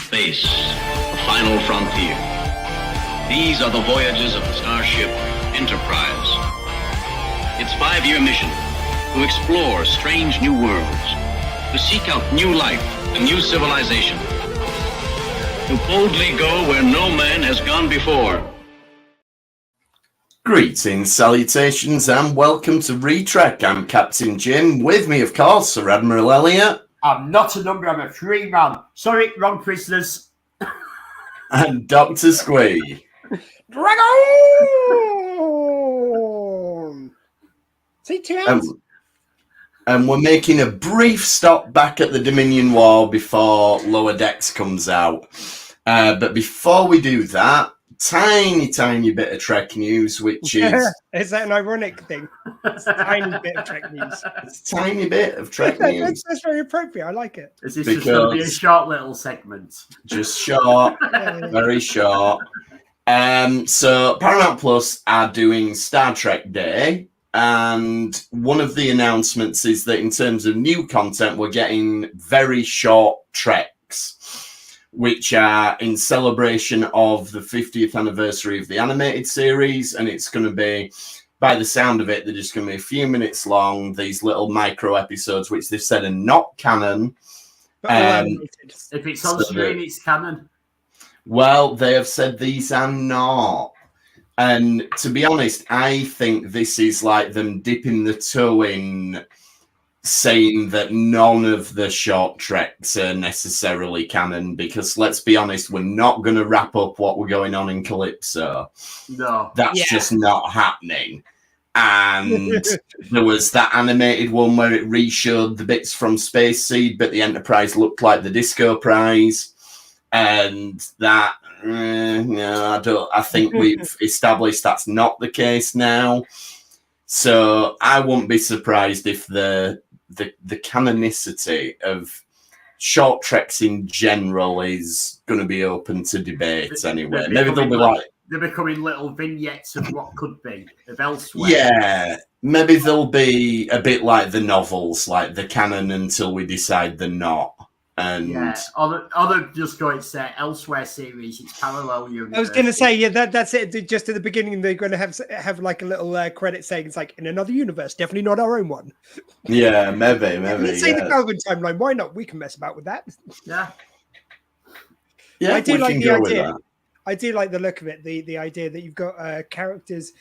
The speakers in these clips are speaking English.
Space, the final frontier. These are the voyages of the starship Enterprise. Its 5-year mission, to explore strange new worlds, to seek out new life and new civilization, to boldly go where no man has gone before. Greetings, salutations, and welcome to Retrek. I'm Captain Jim. With me, of course, Sir Admiral Elliot. I'm not a number, I'm a free man. Sorry, wrong prisoners. And Dr. Squee. Dragon! See, 2 hours. And we're making a brief stop back at the Dominion War before Lower Decks comes out. But before we do that, tiny bit of Trek news, which is... Is that an ironic thing? It's a tiny bit of Trek news. It's a tiny bit of Trek news. That's very appropriate. I like it. Is this just going to be a short little segment? Just short, very short. So Paramount Plus are doing Star Trek Day, and one of the announcements is that in terms of new content, we're getting very short treks, which are in celebration of the 50th anniversary of the animated series, and it's going to be, by the sound of it, they're just going to be a few minutes long, these little micro episodes, which they've said are not canon. If it's on screen, it's canon. Well, they have said these are not. And to be honest, I think this is like them dipping the toe in saying that none of the short treks are necessarily canon, because let's be honest, we're not going to wrap up what we're going on in Calypso. No. That's just not happening. And there was that animated one where it re-showed the bits from Space Seed, but the Enterprise looked like the Disco Prize. And that, no, I think we've established that's not the case now. So I won't be surprised if the canonicity of short treks in general is going to be open to debate anyway. Maybe they'll be like... They're becoming little vignettes of what could be, of elsewhere. Yeah, maybe they'll be a bit like the novels, like the canon until we decide they're not. And yeah, or they're just going to say elsewhere series, it's parallel universe. I was going to say, yeah, that's it. Just at the beginning, they're going to have like a little credit saying it's like in another universe, definitely not our own one. Yeah, maybe. Let's say the Calvin timeline. Why not? We can mess about with that. Yeah, I do like the idea. I do like the look of it. The idea that you've got characters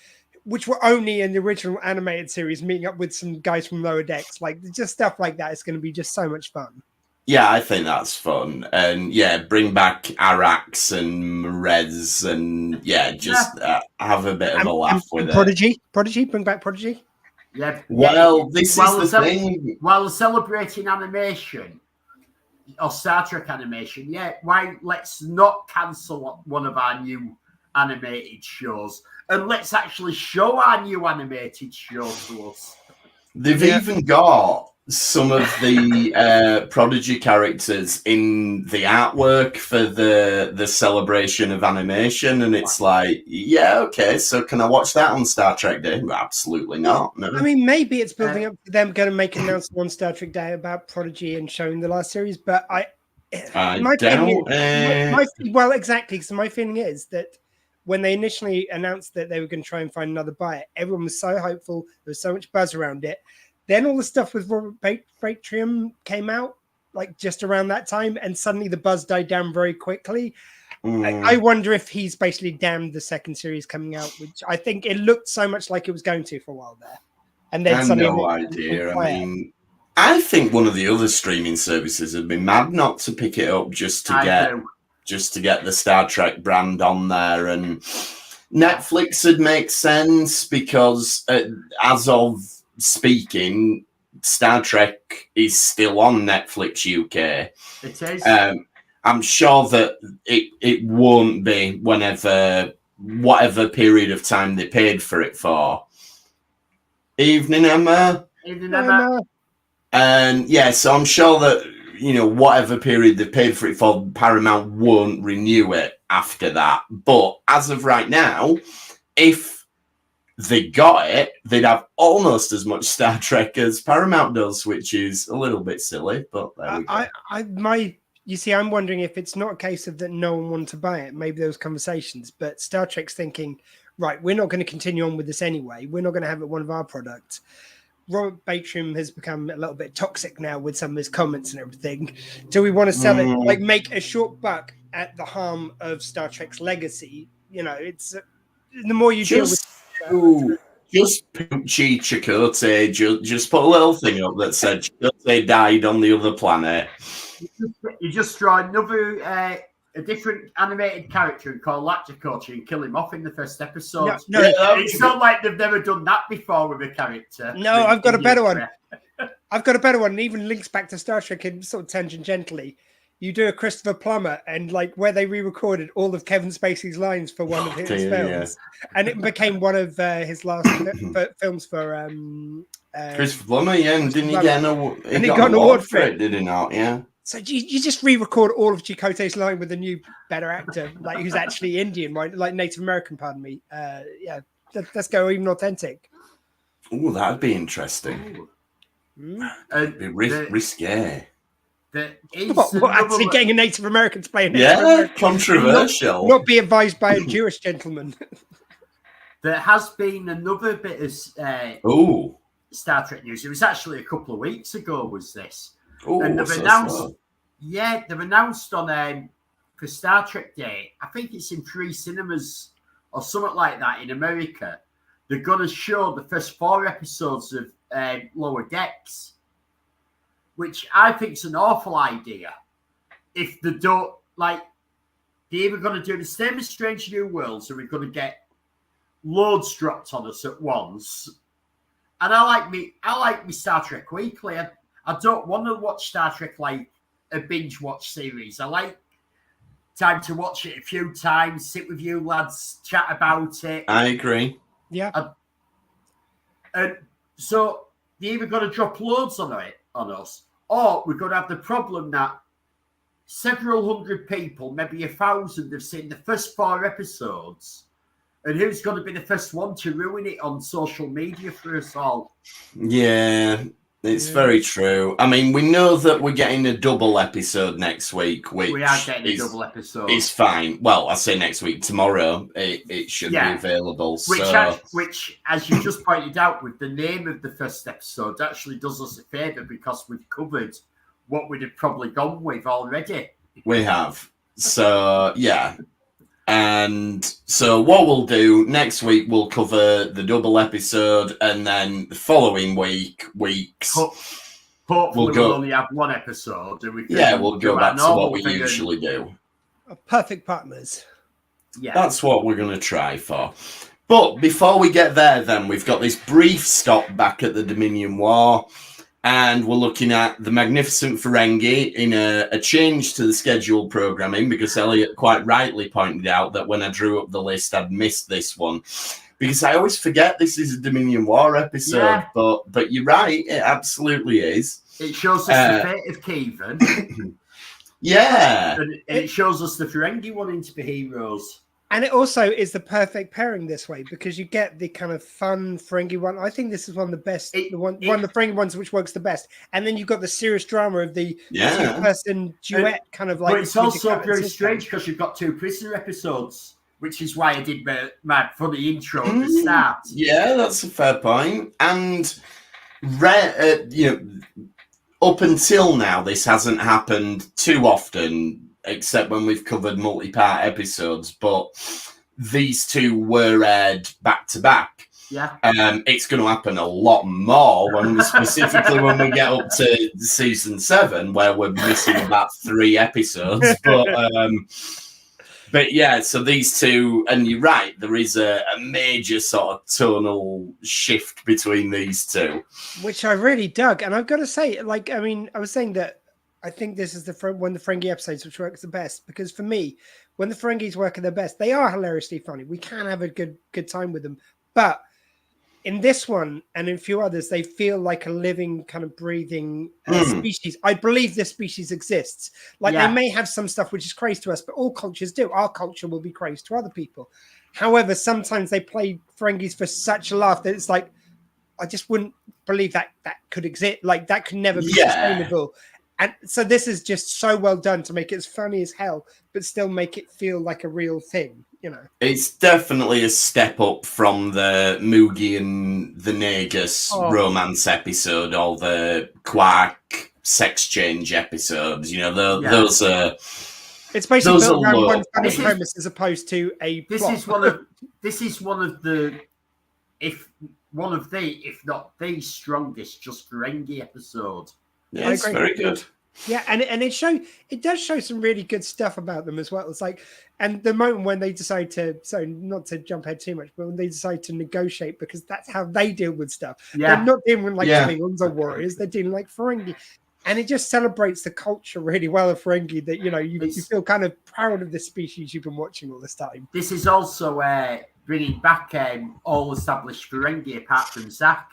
which were only in the original animated series meeting up with some guys from Lower Decks, like just stuff like that. It's going to be just so much fun. Yeah, I think that's fun. And yeah, bring back Arax and Rez and just have a bit of a laugh with it. Prodigy, bring back Prodigy. Yeah. Well, this is the thing. While celebrating animation or Star Trek animation, why let's not cancel one of our new animated shows and let's actually show our new animated show to us. They've even got some of the Prodigy characters in the artwork for the celebration of animation, and it's like, yeah, okay, so can I watch that on Star Trek Day? Absolutely not. No. I mean, maybe it's building up to them going to make an announcement on Star Trek Day about Prodigy and showing the last series, but well, exactly, because my feeling is that when they initially announced that they were going to try and find another buyer, everyone was so hopeful, there was so much buzz around it. Then all the stuff with Robert Patrium came out, like just around that time, and suddenly the buzz died down very quickly. I wonder if he's basically damned the second series coming out, which I think it looked so much like it was going to for a while there. And then I have no idea. I mean, I think one of the other streaming services would be mad not to pick it up just to get the Star Trek brand on there, and Netflix would make sense because as of speaking, Star Trek is still on Netflix UK. It is. I'm sure that it won't be whatever period of time they paid for it for. Evening, Emma. Evening, Emma. And so I'm sure that whatever period they paid for it for, Paramount won't renew it after that. But as of right now, if they got it, they'd have almost as much Star Trek as Paramount does, which is a little bit silly, but there we go. You see, I'm wondering if it's not a case of that no one wanted to buy it. Maybe there was conversations, but Star Trek's thinking, right, we're not going to continue on with this anyway. We're not going to have it one of our products. Robert Batrim has become a little bit toxic now with some of his comments and everything. Do we want to sell it, like make a short buck at the harm of Star Trek's legacy? You know, it's the more you deal with. Just Poochie Chakotay, just put a little thing up that said Chakotay died on the other planet. You just draw another, a different animated character and call that Chakotay and kill him off in the first episode. No, it's not like they've never done that before with a character. No, I've got a better one. I've got a better one, and even links back to Star Trek in sort of tangentially. You do a Christopher Plummer, and like where they re-recorded all of Kevin Spacey's lines for one of his films, and it became one of his last films for Christopher Plummer. Yeah, and didn't he get an award? He got an award for it, did he not? Yeah. So you just re-record all of Chakotay's line with a new, better actor, like who's actually Indian, right? Like Native American. Pardon me. Yeah, let's go even authentic. Oh, that'd be interesting. It'd be risque. Actually getting a Native American to play a Native American. Controversial. Not be advised by a Jewish gentleman. There has been another bit of Star Trek news. It was actually a couple of weeks ago, was this? And they've announced, they've announced on for Star Trek Day, I think it's in 3 cinemas or something like that in America. They're going to show the first 4 episodes of Lower Decks, which I think is an awful idea. If they don't, like, they're either going to do the same as Strange New Worlds, or we're going to get loads dropped on us at once. And I like me Star Trek Weekly. I don't want to watch Star Trek like a binge watch series. I like time to watch it a few times, sit with you lads, chat about it. I agree. Yeah. And so they're either going to drop loads on us, or we're going to have the problem that several hundred people, maybe 1,000, have seen the first 4 episodes. And who's going to be the first one to ruin it on social media for us all? Yeah, it's very true. I mean, we know that we're getting a double episode next week, which we are getting a double episode. It's fine. Well, I say next week. Tomorrow, it should be available. Which, as you just pointed out, with the name of the first episode, actually does us a favour because we've covered what we'd have probably gone with already. We have. So, yeah. And so what we'll do next week, we'll cover the double episode, and then the following weeks hopefully we'll only have 1 episode, and we'll go back to what we usually do. Perfect partners. Yeah, that's what we're going to try for. But before we get there, then we've got this brief stop back at the Dominion War. And we're looking at the Magnificent Ferengi in a change to the scheduled programming, because Elliot quite rightly pointed out that when I drew up the list, I'd missed this one. Because I always forget this is a Dominion War episode, but you're right, it absolutely is. It shows us the fate of Kevin. And it shows us the Ferengi wanting to be heroes. And it also is the perfect pairing this way, because you get the kind of fun Ferengi one. I think this is one of the best, one of the Ferengi ones which works the best. And then you've got the serious drama of the two-person duet kind of like. But it's also very strange because you've got 2 prisoner episodes, which is why I did my funny intro at the start. Yeah, that's a fair point. And up until now, this hasn't happened too often, except when we've covered multi-part episodes, but these 2 were aired back to back. Yeah. It's going to happen a lot more specifically when we get up to season 7, where we're missing about 3 episodes. But yeah, so these 2, and you're right, there is a major sort of tonal shift between these 2. Which I really dug. And I've got to say, like, I mean, I was saying that I think this is one of the Ferengi episodes which works the best, because for me, when the Ferengis work at their best, they are hilariously funny. We can have a good time with them. But in this one and in a few others, they feel like a living, kind of breathing species. I believe this species exists. Like they may have some stuff which is crazy to us, but all cultures do. Our culture will be crazy to other people. However, sometimes they play Ferengis for such a laugh that it's like, I just wouldn't believe that could exist. Like that could never be sustainable. And so this is just so well done to make it as funny as hell, but still make it feel like a real thing, you know. It's definitely a step up from the Moogie and the Negus romance episode, or the Quark sex change episodes. You know, those are. It's basically those built are around low. one funny premise as opposed to a plot. This is one of the, if not the strongest just Ferengi episode. Yeah, it's very good. Yeah, and it does show some really good stuff about them as well. It's like, and the moment when they decide to, so not to jump ahead too much, but when they decide to negotiate, because that's how they deal with stuff. Yeah. They're not dealing with like Klingons or warriors, they're dealing like Ferengi. And it just celebrates the culture really well of Ferengi, that, you know, you feel kind of proud of the species you've been watching all this time. This is also bringing back all established Ferengi apart from Zach.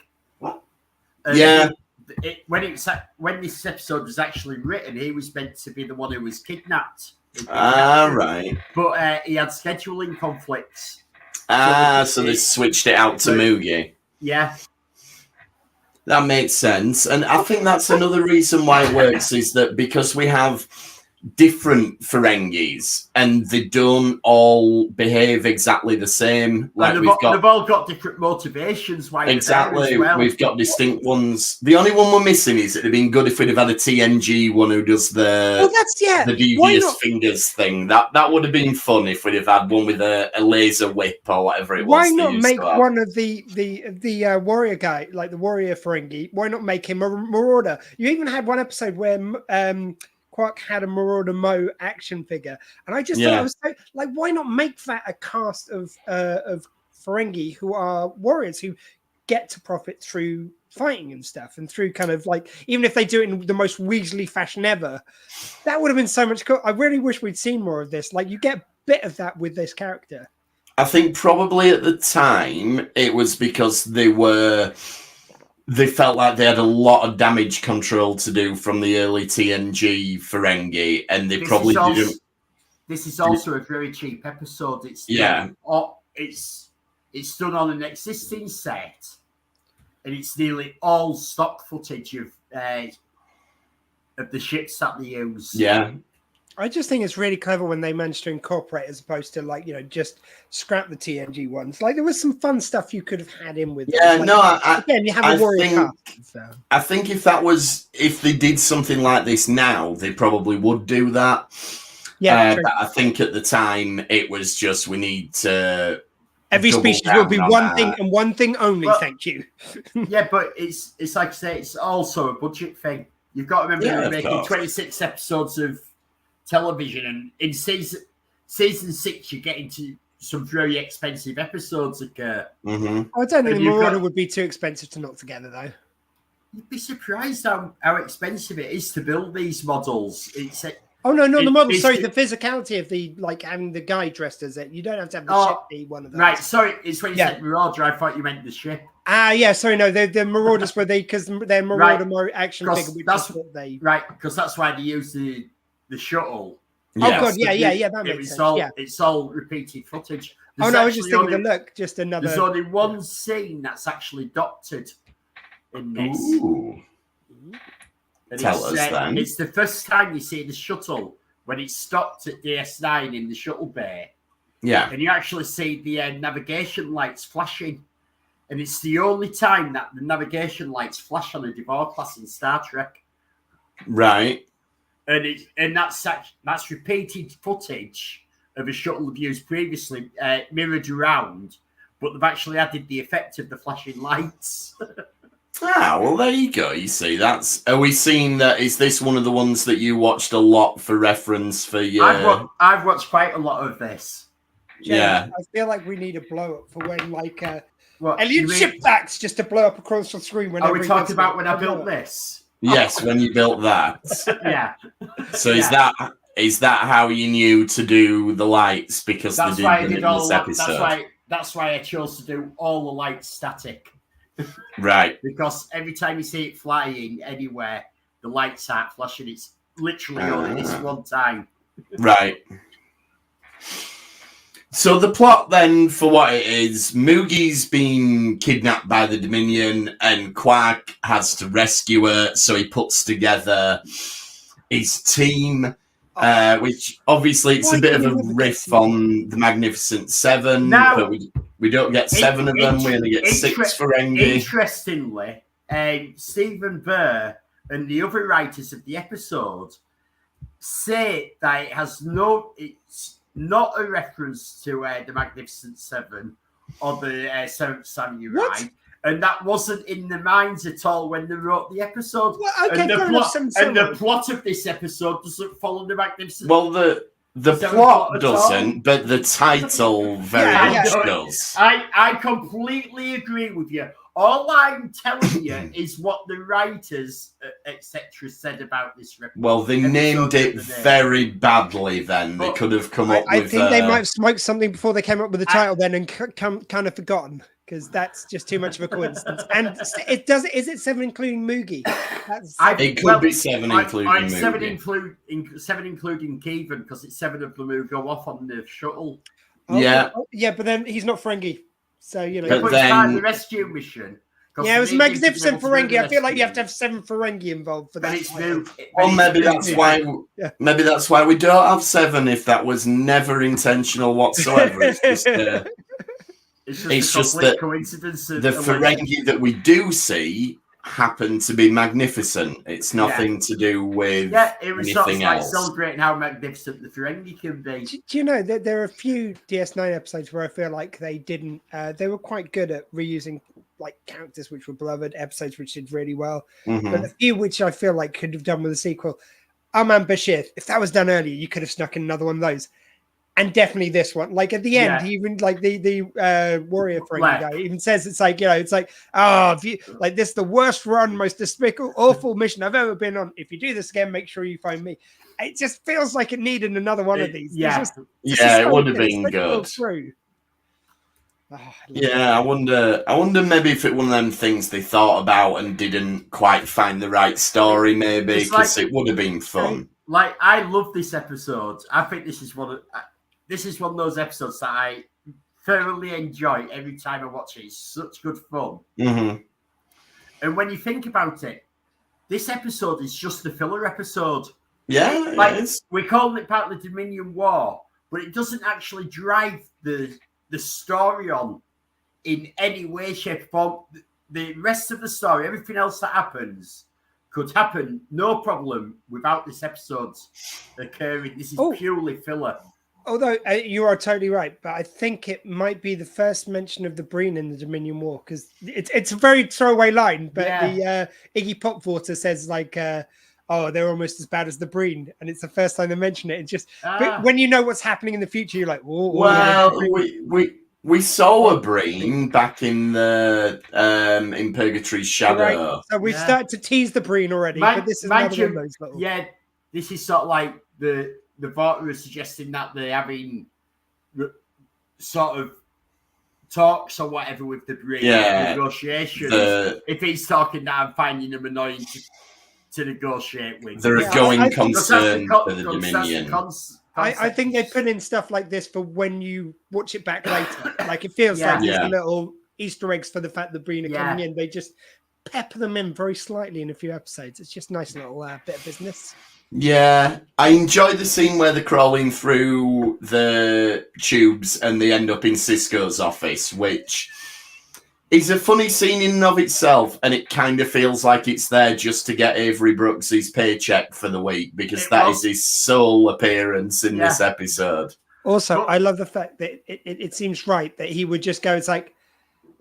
When this episode was actually written, he was meant to be the one who was kidnapped. Right. But he had scheduling conflicts. So they switched it out to Moogie. Yeah. That makes sense. And I think that's another reason why it works, is that because we have different Ferengis and they don't all behave exactly the same. Like they've all got different motivations. Why exactly, well. We've got distinct ones. The only one we're missing is it'd have been good if we'd have had a TNG one who does the devious fingers thing. That would have been fun if we'd have had one with a laser whip or whatever it was. Why not make one of the warrior guy, like the warrior Ferengi? Why not make him a marauder? You even had one episode where Quark had a Marauder Mo action figure, and I just thought it was so, like, why not make that a cast of Ferengi who are warriors who get to profit through fighting and stuff, and through kind of like, even if they do it in the most Weasley fashion ever, that would have been so much cool. I really wish we'd seen more of this. Like, you get a bit of that with this character. I think probably at the time it was because they felt like they had a lot of damage control to do from the early TNG Ferengi, and they probably didn't. This is also a very cheap episode. It's done on an existing set, and it's nearly all stock footage of the ships that they use. Yeah. I just think it's really clever when they managed to incorporate, as opposed to, like, you know, just scrap the TNG ones. Like, there was some fun stuff you could have had in with. Yeah, like, again, you have a warrior cast. So. I think if they did something like this now, they probably would do that. Yeah, but I think at the time it was just, we need to. Every species will be one thing and one thing only. Thank you. Yeah, but it's like I say, it's also a budget thing. You've got to remember they're making 26 episodes of television, and in season 6 you get into some very expensive episodes occur. Mm-hmm. I don't think the Marauder would be too expensive to knock together, though. You'd be surprised how expensive it is to build these models. The model. Sorry, the physicality of the, like, having the guy dressed as it. You don't have to have the ship be one of those. Right, sorry, it's when you said Marauder, I thought you meant the ship. Sorry, no, the Marauders were because they're Marauder more action figure, which is what they... Right, because that's why they use the shuttle. Yes. Oh god, yeah, that makes sense. It's all repeated footage. I was just thinking just another. There's only one scene that's actually doctored in this. Ooh. Tell us then. It's the first time you see the shuttle when it's stopped at DS9 in the shuttle bay. Yeah. And you actually see the navigation lights flashing. And it's the only time that the navigation lights flash on a Devore class in Star Trek. Right. And that's repeated footage of a shuttle they've used previously, mirrored around, but they've actually added the effect of the flashing lights. Well, there you go. You see, are we seeing that? Is this one of the ones that you watched a lot for reference for your? I've watched quite a lot of this. Yeah. I feel like we need a blow up for when, like, alien ship backs just to blow up across the screen. Are we talking about when I built this? Yes, when you built that. Yeah. So is that how you knew to do the lights? Because that's they why did I did all that. That's why I chose to do all the lights static. Right. Because every time you see it flying anywhere, the lights aren't flashing. It's literally only this one time. Right. So the plot then, for what it is, Moogie's been kidnapped by the Dominion and Quark has to rescue her. So he puts together his team, which obviously it's Why a bit can of a we never get riff Seven? on the Magnificent Seven, Now- but we don't get 7 of them. We only get 6 Ferengi. Interestingly, Stephen Burr and the other writers of the episode say that it's not a reference to the Magnificent Seven or the Seventh Samurai. What? And that wasn't in their minds at all when they wrote the episode. Well, okay, and, the fair enough, the plot of this episode doesn't follow the Magnificent. Well, the Seven plot plot at all. doesn't, but the title very Yeah, much yeah. does. I completely agree with you. All I'm telling you is what the writers, etc., said about this. Well, they episode named it the other day. very badly then. They But could have come up I with... think they might have smoked something before they came up with the title then and kind of forgotten, because that's just too much of a coincidence. And it does. Is it 7 including Moogie? That's, It could be 7 including seven Moogie. seven including Kevin, because it's 7 of them who go off on the shuttle. Yeah. Yeah, but then he's not Ferengi. So, you know. But But it's part of then- the rescue mission. 'cause Yeah, it was they need to be Magnificent able to do the Ferengi. I feel like you have rescue. to have 7 Ferengi involved for But that. it's new. Well, maybe that's why. Yeah. Maybe that's why we don't have 7. If that was never intentional whatsoever, it's just It's it's a just complete that coincidence. the Ferengi that we do see happen to be magnificent. It's nothing to do with Yeah, it was sort of anything like else. celebrating how magnificent the Ferengi can be. Do you know that there are a few DS9 episodes where I feel like they didn't, they were quite good at reusing like characters which were beloved, episodes which did really well, Mhm. but a few which I feel like could have done with a sequel. Aman Bashir, if that was done earlier, you could have snuck in another one of those. And definitely this one. Like at the end, Yeah. he even like the warrior Ferengi Right. guy even says it's like, you know, it's like, oh, if you like this is the worst run, most despicable, awful mission I've ever been on. If you do this again, make sure you find me. It just feels like it needed another one of these. Yeah. It's just Yeah, it so would have good. been It's so good. through. Oh, I love Yeah, I wonder maybe if it one of them things they thought about and didn't quite find the right story, maybe, It's because like- it would have been fun. Like, I love this episode. I think this is one of those episodes that I thoroughly enjoy every time I watch it. It's such good fun. Hmm. And when you think about it, this episode is just a filler episode. Yeah, it Like, is. we're calling it part of the Dominion War, but it doesn't actually drive the story on in any way, shape, or form. The rest of the story, everything else that happens, could happen no problem without this episode occurring. This is purely filler. Although you are totally right, but I think it might be the first mention of the Breen in the Dominion War, because it's a very throwaway line, but the Iggy Popwater says like, "Oh, they're almost as bad as the Breen," and it's the first time they mention it. It's just but when you know what's happening in the future, you're like, "Whoa." Well, we saw a Breen back in the in Purgatory's Shadow. Right. So we've started to tease the Breen already, but this is another one of those little. Yeah, this is sort of like the Vorta is suggesting that they're having sort of talks or whatever with the Breen, negotiations. If he's talking that I'm finding them annoying to negotiate with. They're a going concern for the Dominion. I think they put in stuff like this for when you watch it back later. Like it feels like there's little Easter eggs for the fact the Breen are coming in. They just pepper them in very slightly in a few episodes. It's just a nice little bit of business. Yeah, I enjoy the scene where they're crawling through the tubes and they end up in Cisco's office, which is a funny scene in and of itself, and it kind of feels like it's there just to get Avery Brooks' paycheck for the week, because that is his sole appearance in this episode. Also, I love the fact that it seems right that he would just go, it's like,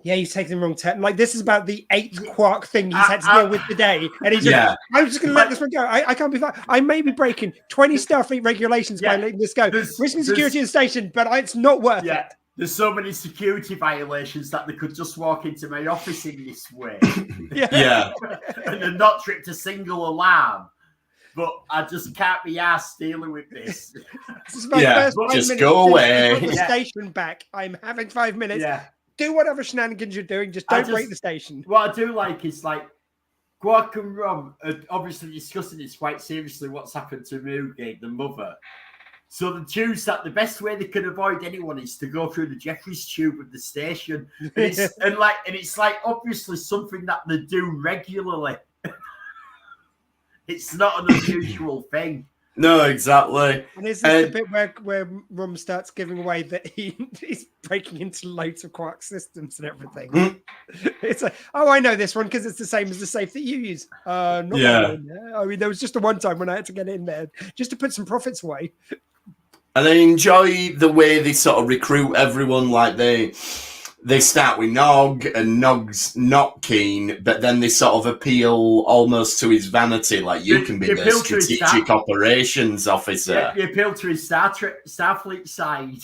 yeah, he's taking the wrong turn. Like, this is about the 8th quark thing he's had to deal with today. And he's just, I'm just going to let this one go. I can't be fine. I may be breaking 20 Starfleet regulations by letting this go. Risking security in the station, but it's not worth it. There's so many security violations that they could just walk into my office in this way. Yeah. And they're not tripped a single alarm. But I just can't be asked dealing with this. This is my first 5 just minutes go away. Put the station back. I'm having 5 minutes. Yeah. Do whatever shenanigans you're doing. Just don't break the station. What I do like is like Quark and Rom are obviously discussing this quite seriously. What's happened to Moogie, the mother? So they choose that the best way they can avoid anyone is to go through the Jeffries tube of the station, and it's like obviously something that they do regularly. It's not an unusual thing. No, exactly. And is this the bit where Rum starts giving away that he's breaking into loads of Quark systems and everything? It's like, oh, I know this one because it's the same as the safe that you use. Not that one. I mean, there was just a one time when I had to get in there just to put some profits away. And I enjoy the way they sort of recruit everyone. Like they start with Nog, and Nog's not keen, but then they sort of appeal almost to his vanity, like you can be the strategic operations officer. You appeal to his Starfleet side.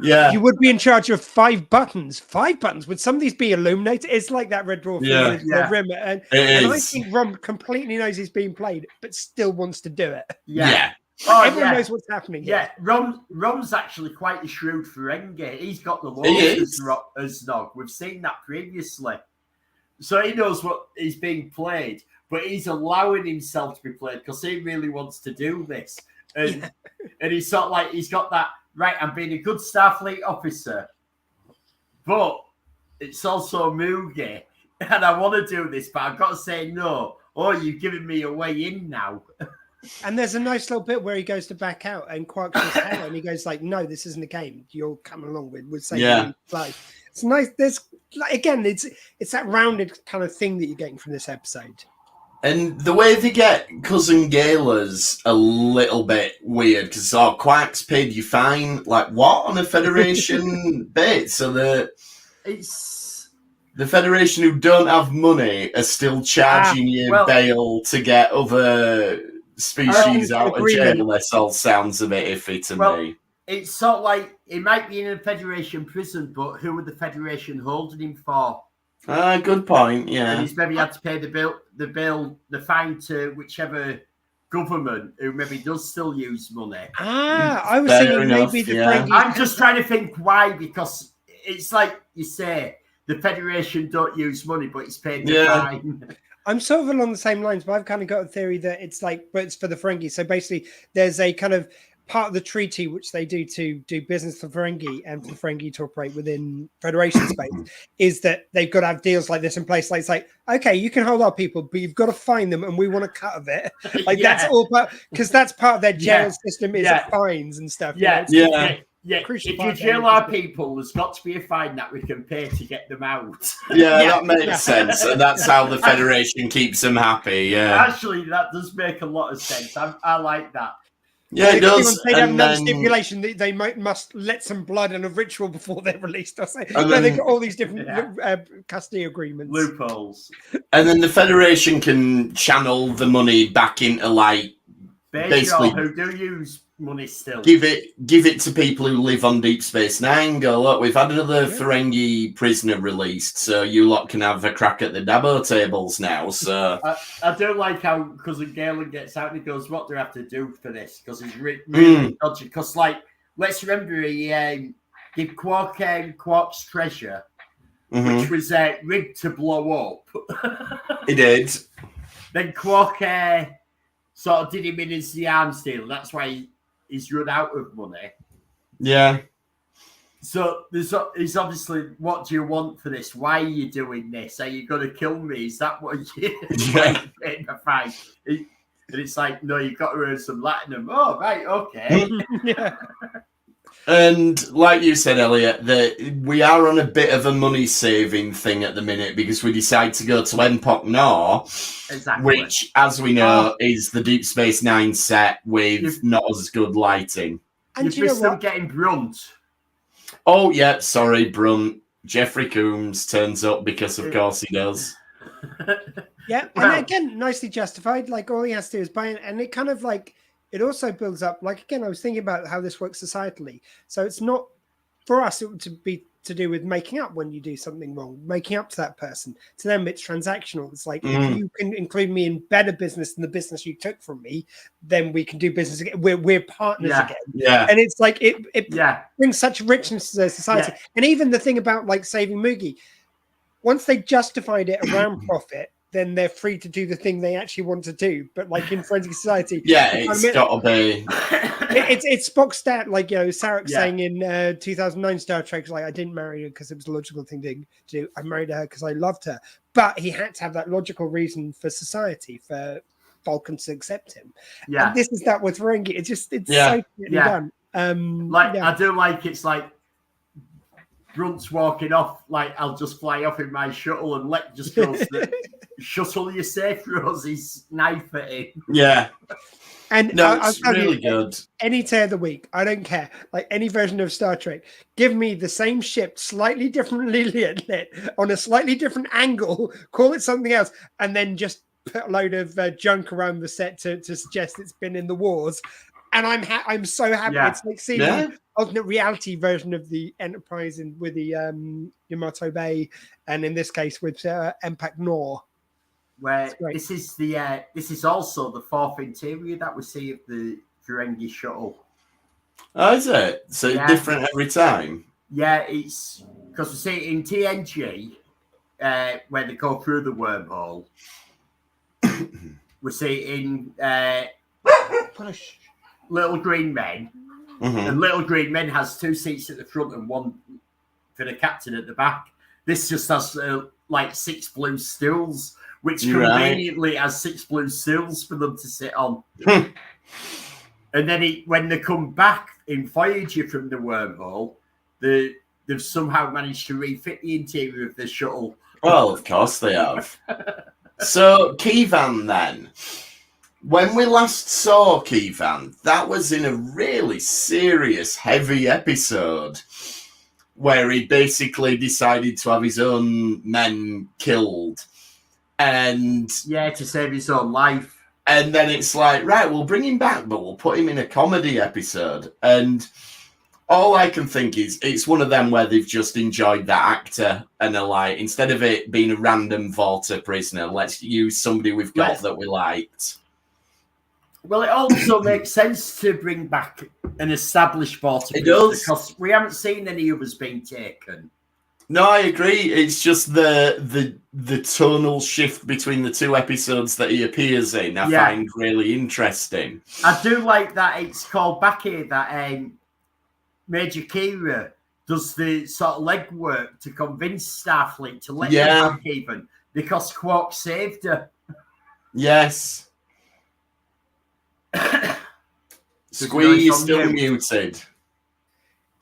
Yeah. You would be in charge of 5 buttons. 5 buttons. Would some of these be illuminated? It's like that Red Dwarf thing with the rim. And I think Rum completely knows he's being played, but still wants to do it. Yeah. Everyone knows what's happening. Yeah, Rum's actually quite a shrewd Ferengi. He's got the laws as Nog. We've seen that previously. So he knows what is being played, but he's allowing himself to be played because he really wants to do this. And he's sort of like, he's got that, right, I'm being a good Starfleet officer, but it's also Moogie, and I want to do this, but I've got to say no. Oh, you've given me a way in now. And there's a nice little bit where he goes to back out, and Quark says, "Hey," and he goes like, "No, this isn't a game. You're coming along with saying life." It's nice. There's again, it's that rounded kind of thing that you're getting from this episode. And the way they get Cousin Gaylor's a little bit weird because Quark's paid you fine. Like what on a Federation bit? So the Federation who don't have money are still charging you bail to get other species out of jail. This all sounds a bit iffy to me. It's sort of like he might be in a Federation prison, but who would the Federation holding him for? Good point. Yeah, and he's maybe had to pay the fine to whichever government who maybe does still use money. I was thinking maybe the Ferengi. I'm just trying to think why, because it's like you say, the Federation don't use money, but it's paid the fine. I'm sort of along the same lines, but I've kind of got a theory that it's like, but it's for the Ferengi. So basically, there's a kind of part of the treaty which they do to do business for Ferengi and for Ferengi to operate within Federation space is that they've got to have deals like this in place. Like it's like, okay, you can hold our people, but you've got to find them, and we want a cut of it. Like that's all part because that's part of their jail system is fines and stuff. Yeah, if you jail our people, there's got to be a fine that we can pay to get them out. That makes sense. And that's how the Federation keeps them happy. Yeah, actually, that does make a lot of sense. I like that. Yeah, it does. They have another stipulation that they must let some blood and a ritual before they're released. They've got all these different custody agreements, loopholes, and then the Federation can channel the money back into like basically who do use money still. Give it to people who live on Deep Space Nine. Go, look, we've had another Ferengi prisoner released, so you lot can have a crack at the Dabo tables now. So I don't like how Cousin Galen gets out and he goes, "What do I have to do for this?" Because he's really dodgy. Because like, let's remember he gave Quark's treasure, which was rigged to blow up. He did. Then Quark sort of did him in as the arms deal. That's why he's run out of money. Yeah. So there's obviously, what do you want for this? Why are you doing this? Are you going to kill me? Is that what you paying the fine? And it's like, no, you've got to earn some latinum. Oh, right, okay. And like you said, Elliot, we are on a bit of a money-saving thing at the minute because we decide to go to Empok Nor, which, as we know, is the Deep Space Nine set with not as good lighting. And you're still getting Brunt. Oh, yeah, sorry, Brunt. Jeffrey Coombs turns up because, of course, he does. Yeah, and again, nicely justified. Like, all he has to do is buy it, and it kind of like... It also builds up, like, again, I was thinking about how this works societally. So it's not, for us, it would be to do with making up when you do something wrong, making up to that person. To them, it's transactional. It's like, if you can include me in better business than the business you took from me, then we can do business again. We're partners again. Yeah. And it's like, it brings such richness to their society. Yeah. And even the thing about, like, saving Moogie, once they justified it around profit, then they're free to do the thing they actually want to do. But like in Forensic Society, it's got to be. It's Spock's stat, like, you know, Sarek saying in 2009 Star Trek, like, I didn't marry her because it was a logical thing to do. I married her because I loved her. But he had to have that logical reason for society, for Vulcans to accept him. Yeah. And this is that with Ferengi. It's so done. I do like it's like Grunt's walking off, like I'll just fly off in my shuttle, and Lek just goes, "Shuttle, you safe?" throws his knife at him. Yeah. And no, it's really good. Any day of the week, I don't care. Like any version of Star Trek, give me the same ship, slightly differently lit on a slightly different angle, call it something else, and then just put a load of junk around the set to suggest it's been in the wars. And I'm so happy. Yeah. It's like seeing the alternate reality version of the Enterprise with the Yamato Bay, and in this case with Impact Nor. Where this is also the fourth interior that we see of the Ferengi shuttle. Oh, is it? So different every time? Yeah, it's because we see it in TNG where they go through the wormhole. We see it in Little Green Men. Mm-hmm. And Little Green Men has 2 seats at the front and 1 for the captain at the back. This just has like 6 blue stools, which conveniently has 6 blue stools for them to sit on. And then when they come back in Voyager from the wormhole, they've somehow managed to refit the interior of the shuttle. Well, of course they have. So, Kevan then. When we last saw Kevan, that was in a really serious, heavy episode where he basically decided to have his own men killed. And to save his own life. And then it's like, right, we'll bring him back, but we'll put him in a comedy episode. And all I can think is it's one of them where they've just enjoyed that actor and are like, instead of it being a random Volta prisoner, let's use somebody we've got that we liked. Well, it also makes sense to bring back an established Volta prisoner. It does. Because we haven't seen any others being taken. No, I agree. It's just the tonal shift between the 2 episodes that he appears in I find really interesting. I do like that it's called back here that Major Kira does the sort of legwork to convince Starfleet to let them back even because Quark saved her. Yes. Squee is still muted.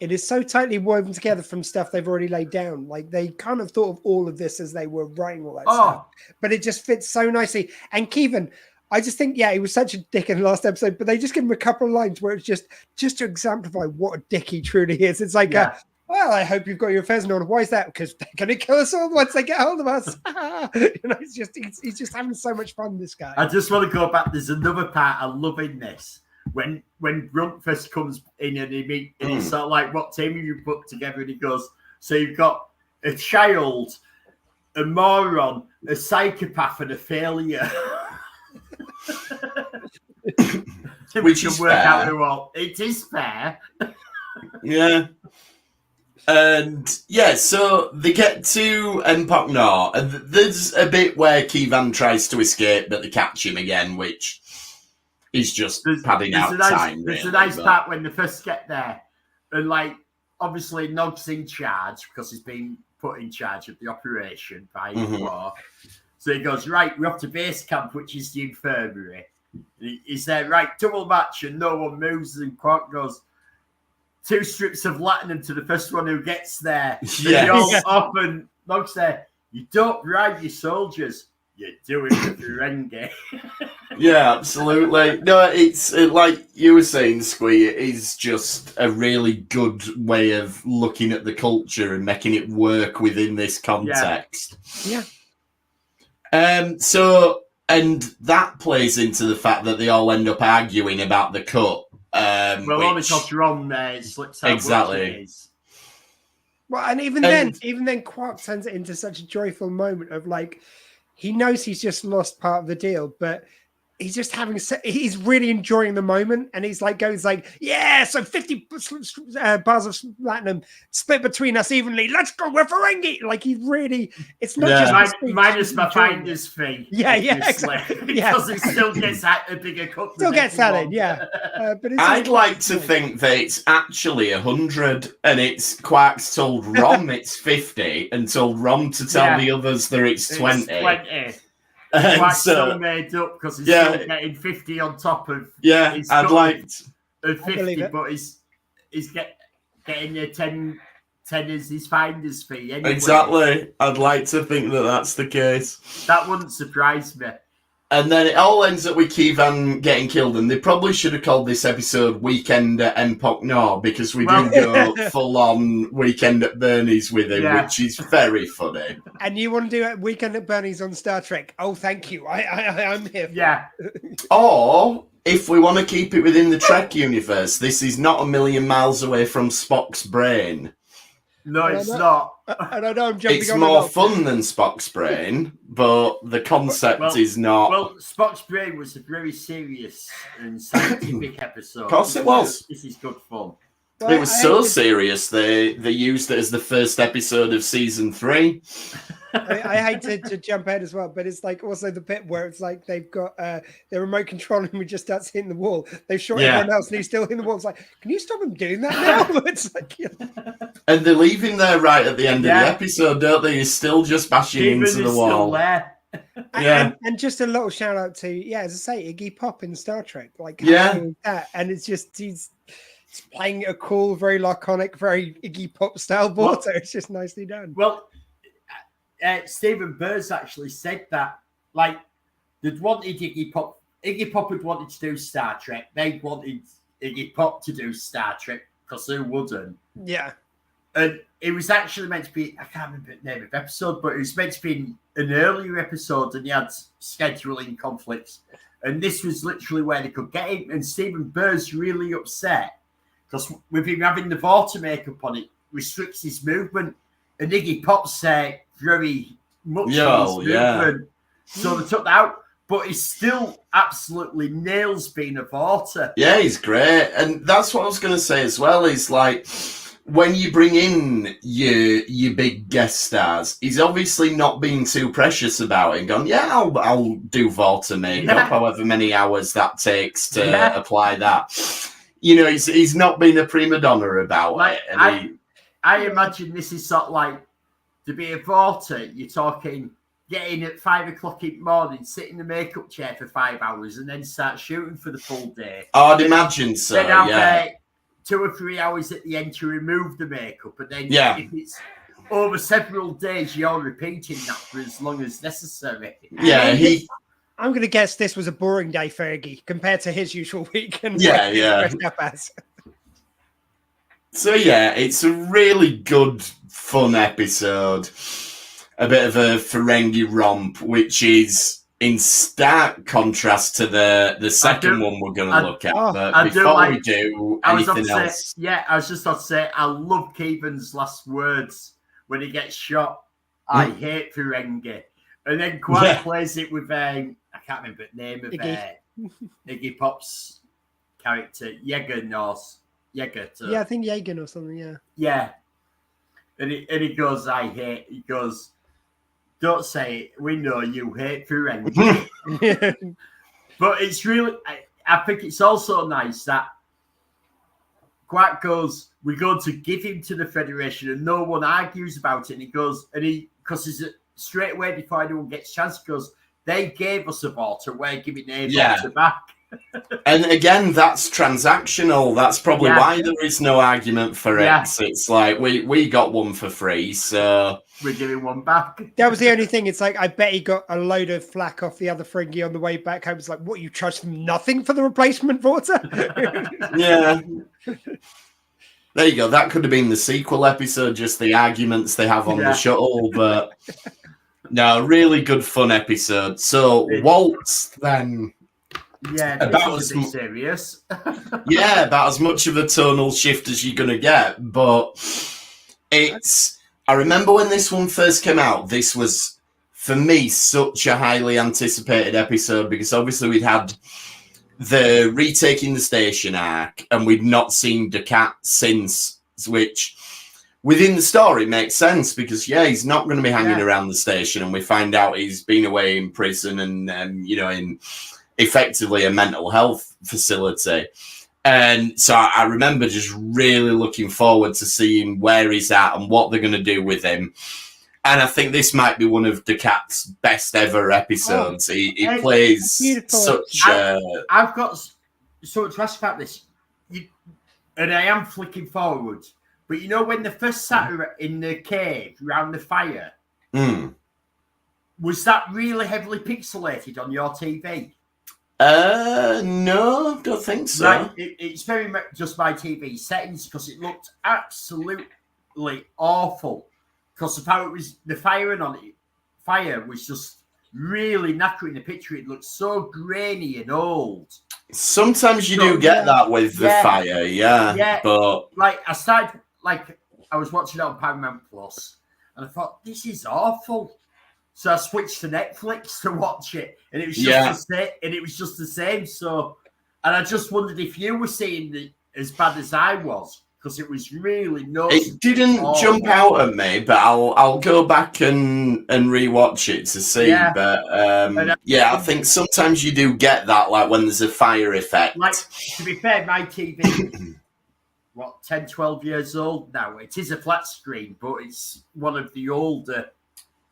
It is so tightly woven together from stuff they've already laid down. Like they kind of thought of all of this as they were writing all that stuff, but it just fits so nicely. And Kevan, I just think, he was such a dick in the last episode, but they just give him a couple of lines where it's just to exemplify what a dick he truly is. It's like, well, I hope you've got your affairs in order. Why is that? Because they're going to kill us all once they get hold of us. He's just having so much fun, this guy. I just want to go back. There's another part I love in this. When Grunt first comes in and he's sort of like, what team have you put together? And he goes, so you've got a child, a moron, a psychopath, and a failure. Which is work fair. Out well. It is fair. Yeah. And so they get to Empok Nor, and there's a bit where Kevan tries to escape, but they catch him again, which is just padding out time. There's a nice part when they first get there, and like obviously Nog's in charge because he's been put in charge of the operation by Quark. So he goes, right, we're off to base camp, which is the infirmary. He's there, right, double match, and no one moves, and Quark goes, 2 strips of latinum to the first one who gets there. They all off, and Nog's there, you don't bribe your soldiers, you do it with Ferengi. Yeah, absolutely. No, it's like you were saying, Squee, it is just a really good way of looking at the culture and making it work within this context. Yeah. And that plays into the fact that they all end up arguing about the cut. Only because Ron slips out. Exactly. Well, and even then, Quark turns it into such a joyful moment of like, he knows he's just lost part of the deal, but he's just he's really enjoying the moment, and he's like so 50 bars of platinum split between us evenly. Let's go with Ferengi. Like he really, it's not just minus my finder's fee. Yeah, exactly. Because it still gets a bigger cut. Still gets added, but I'd like to think that it's actually 100, and it's Quark's told Rom it's 50, and told Rom to tell the others that it's 20. And Quite still made up because he's still getting 50 on top of. I'd like to, 50, but he's getting the 10 as his finder's fee. Anyway. Exactly. I'd like to think that that's the case. That wouldn't surprise me. And then it all ends up with Keevan getting killed, and they probably should have called this episode Weekend at Empok Nor, because we do go full-on Weekend at Bernie's with him, which is very funny. And you want to do a Weekend at Bernie's on Star Trek? Oh, thank you. I'm here. Yeah. Or, if we want to keep it within the Trek universe, this is not a million miles away from Spock's brain. No, it's not. And I know I'm jumping it's on more fun than Spock's brain, but the concept is not. Well, Spock's brain was a very serious and scientific episode. Of course it was. This is good fun. Well, it was so serious, they used it as the first episode of season 3. I hate to jump ahead as well, but it's like also the bit where it's like they've got the remote control and we just start hitting the wall. They've shot everyone else and he's still hitting the wall. It's like, can you stop him doing that now? It's like, And they leave him there right at the end of the episode, don't they? He's still just bashing into the wall. Still there. And just a little shout out to as I say, Iggy Pop in Star Trek, like that, and it's just he's playing a cool, very laconic, very Iggy Pop style Borto. It's just nicely done. Well, Stephen Burns actually said that, like, they'd wanted Iggy Pop. Iggy Pop had wanted to do Star Trek. They wanted Iggy Pop to do Star Trek because who wouldn't? Yeah. And it was actually meant to be, I can't remember the name of the episode, but it was meant to be an earlier episode and he had scheduling conflicts. And this was literally where they could get him. And Stephen Burns really upset because with him having the Vorta makeup on, it restricts his movement. And Iggy Pop's very much his movement. So they took that out. But he still absolutely nails being a Vorta. Yeah, he's great. And that's what I was going to say as well, is like, when you bring in your big guest stars, he's obviously not being too precious about it. Gone, I'll do Vorta makeup, however many hours that takes to apply that. You know, he's not being a prima donna about it. And I imagine this is sort of like, to be a Vorta, you're talking getting at 5 o'clock in the morning, sit in the makeup chair for 5 hours, and then start shooting for the full day. I'd imagine so. Then have 2 or 3 hours at the end to remove the makeup, and then if it's over several days, you're repeating that for as long as necessary. Yeah, I'm going to guess this was a boring day for Iggy compared to his usual week. And So it's a really good, fun episode. A bit of a Ferengi romp, which is in stark contrast to the second one we're going to look at. But before we do anything else... I was just about to say, I love Keevan's last words when he gets shot. I hate Ferengi. And then Quan plays it with, I can't remember the name of Iggy Pop's character, Yeager. I think Yeager or something, Yeah. And he goes, he goes, don't say it. We know you hate Ferengi. But it's really, I think it's also nice that Quack goes, we're going to give him to the Federation and no one argues about it. And he goes, because he's straight away before anyone gets a chance, he goes, they gave us a Vorta, we're giving a Vorta back. And again, that's transactional. That's probably why there is no argument for it. It's like we got one for free, so we're giving one back. That was the only thing. It's like I bet he got a load of flack off the other Ferengi on the way back home. It's like, what, you charged them nothing for the replacement Vorta? Yeah. There you go. That could have been the sequel episode, just the arguments they have on the shuttle. But no, really good fun episode. So Waltz then. Yeah, about as serious. About as much of a tonal shift as you're gonna get, but it's. I remember when this one first came out. This was, for me, such a highly anticipated episode because obviously we'd had the retaking the station arc, and we'd not seen Ducat since. Which, within the story, makes sense because he's not going to be hanging around the station, and we find out he's been away in prison and in effectively a mental health facility. And so I remember just really looking forward to seeing where he's at and what they're going to do with him. And I think this might be one of Decat's best ever episodes. He plays such. I've got so to ask about this, and I am flicking forward. But you know when they first sat in the cave around the fire, was that really heavily pixelated on your TV? No, don't think so. Right, it's very much just my TV settings because it looked absolutely awful because of how it was. The fire was just really knackering the picture. It looked so grainy and old. Sometimes you do get that with the fire, yeah. But like I was watching it on Paramount Plus, and I thought this is awful. So I switched to Netflix to watch it, and it was just the same. So, and I just wondered if you were seeing it as bad as I was, because it was really It didn't jump out at me, but I'll go back and rewatch it to see. Yeah. But I think sometimes you do get that, like when there's a fire effect. Like, to be fair, my TV, 10, 12 years old now. It is a flat screen, but it's one of the older.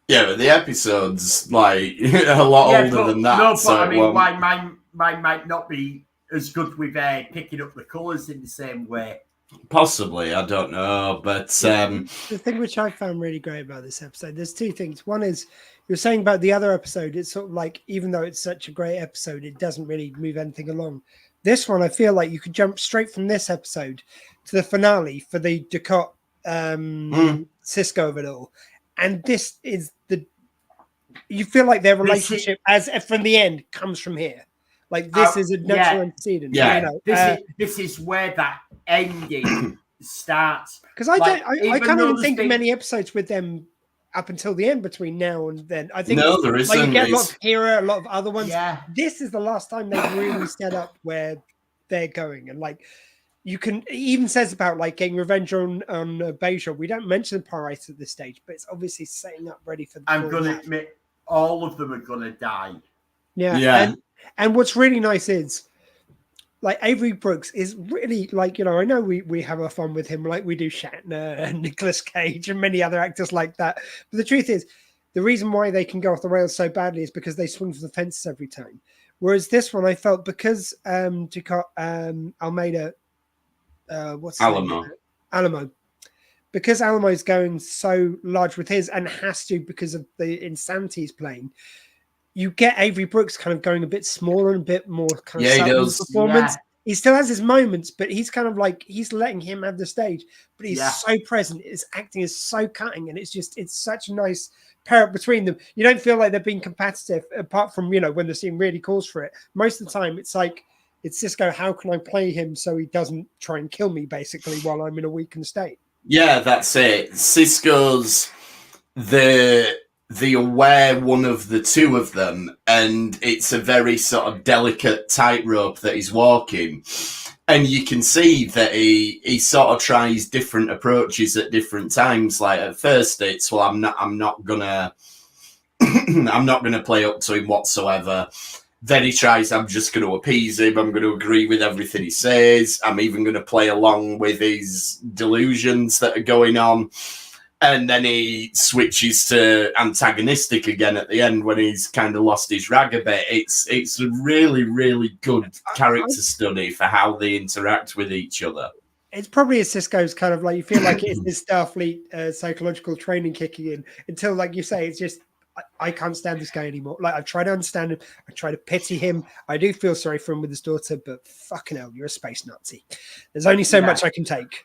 Yeah, but the episode's like a lot older than that. No, but I mean, why mine might not be as good with picking up the colours in the same way. Possibly, I don't know, but the thing which I found really great about this episode, there's two things. One is you're saying about the other episode, it's sort of like even though it's such a great episode, it doesn't really move anything along. This one, I feel like you could jump straight from this episode to the finale for the Ducat Cisco of it all. And this is you feel like their relationship as from the end comes from here. Like this is a natural antecedent. Yeah. You know, this is where that ending starts. Because I can't even think of many episodes with them up until the end between now and then. I think there isn't. Like you get a lot of Hera, a lot of other ones. Yeah. This is the last time they've really set up where they're going, and like you can it even says about like getting revenge on Voyager. We don't mention the Pirates at this stage, but it's obviously setting up ready for. I'm going to admit, all of them are going to die. Yeah. And what's really nice is, like, Avery Brooks is really, like, you know, I know we have our fun with him, like we do Shatner and Nicolas Cage and many other actors like that. But the truth is, the reason why they can go off the rails so badly is because they swing for the fences every time. Whereas this one, I felt because Almeida, Alamo. Because Alamo is going so large with his and has to because of the insanity he's playing, you get Avery Brooks kind of going a bit smaller and a bit more kind of subtle performance. Yeah. He still has his moments, but he's kind of like he's letting him have the stage. But he's so present. His acting is so cutting, and it's such a nice pair up between them. You don't feel like they're being competitive, apart from, you know, when the scene really calls for it. Most of the time, it's like it's Cisco. How can I play him so he doesn't try and kill me, basically, while I'm in a weakened state? Yeah, that's it. Cisco's the aware one of the two of them, and it's a very sort of delicate tightrope that he's walking, and you can see that he sort of tries different approaches at different times. Like at first it's I'm not gonna play up to him whatsoever. Then he tries, I'm just going to appease him. I'm going to agree with everything he says. I'm even going to play along with his delusions that are going on. And then he switches to antagonistic again at the end when he's kind of lost his rag a bit. It's a really, really good character study for how they interact with each other. It's probably a Cisco's kind of like, you feel like it's this Starfleet psychological training kicking in until, like you say, it's just, I can't stand this guy anymore. Like, I try to understand him. I try to pity him. I do feel sorry for him with his daughter, but fucking hell, you're a space Nazi. There's only so much I can take.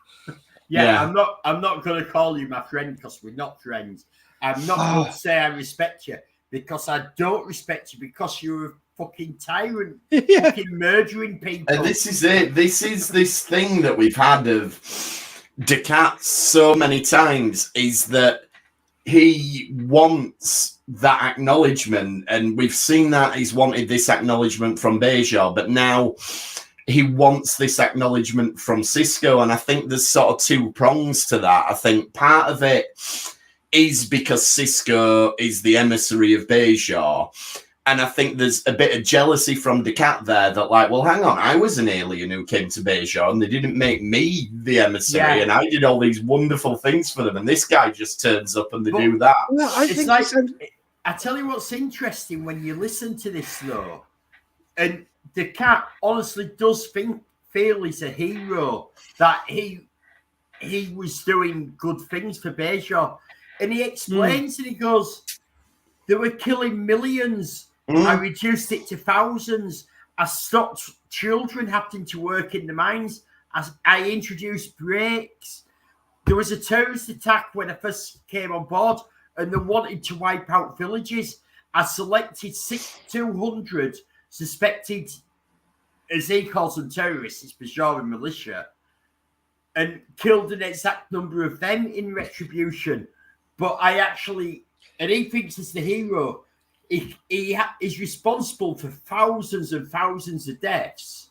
Yeah. I'm not going to call you my friend because we're not friends. I'm not going to say I respect you because I don't respect you because you're a fucking tyrant, fucking murdering people. And this is it. This is this thing that we've had of Ducat so many times is that he wants that acknowledgement, and we've seen that he's wanted this acknowledgement from Voyager, but now he wants this acknowledgement from Cisco, and I think there's sort of two prongs to that. I think part of it is because Cisco is the emissary of Voyager, And I think there's a bit of jealousy from Descartes there that, like, well, hang on, I was an alien who came to Bajor and they didn't make me the emissary and I did all these wonderful things for them. And this guy just turns up and they do that. Well, I think like, I tell you what's interesting when you listen to this, though, and Descartes honestly does feel he's a hero, that he was doing good things for Bajor. And he explains and he goes, they were killing millions. I reduced it to thousands. I stopped children having to work in the mines. I introduced brakes. There was a terrorist attack when I first came on board and they wanted to wipe out villages. I selected 200 suspected, as he calls them, terrorists, it's Bajoran militia, and killed an exact number of them in retribution. But and he thinks he's the hero. He is responsible for thousands and thousands of deaths.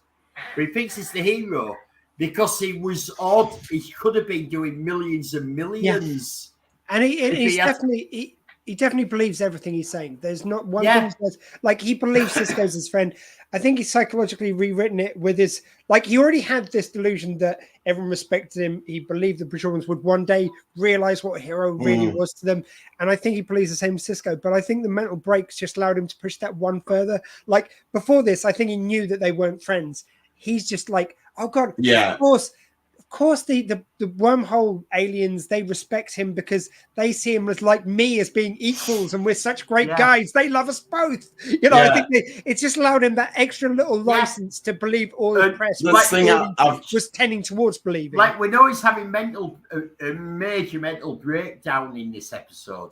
But he thinks he's the hero because he was odd. He could have been doing millions and millions. Yeah. And he definitely believes everything he's saying. There's not one thing he says. Like, he believes Sisko's his friend. I think he's psychologically rewritten it with his, like, he already had this delusion that everyone respected him. He believed the Bajorans would one day realize what a hero really was to them. And I think he believes the same as Sisko. But I think the mental breaks just allowed him to push that one further. Like, before this, I think he knew that they weren't friends. He's just like, oh God, of course, the wormhole aliens, they respect him because they see him as like me, as being equals, and we're such great guys. They love us both. You know, I think it's just allowed him that extra little license to believe all the press was tending towards believing. Like, we know he's having a major mental breakdown in this episode,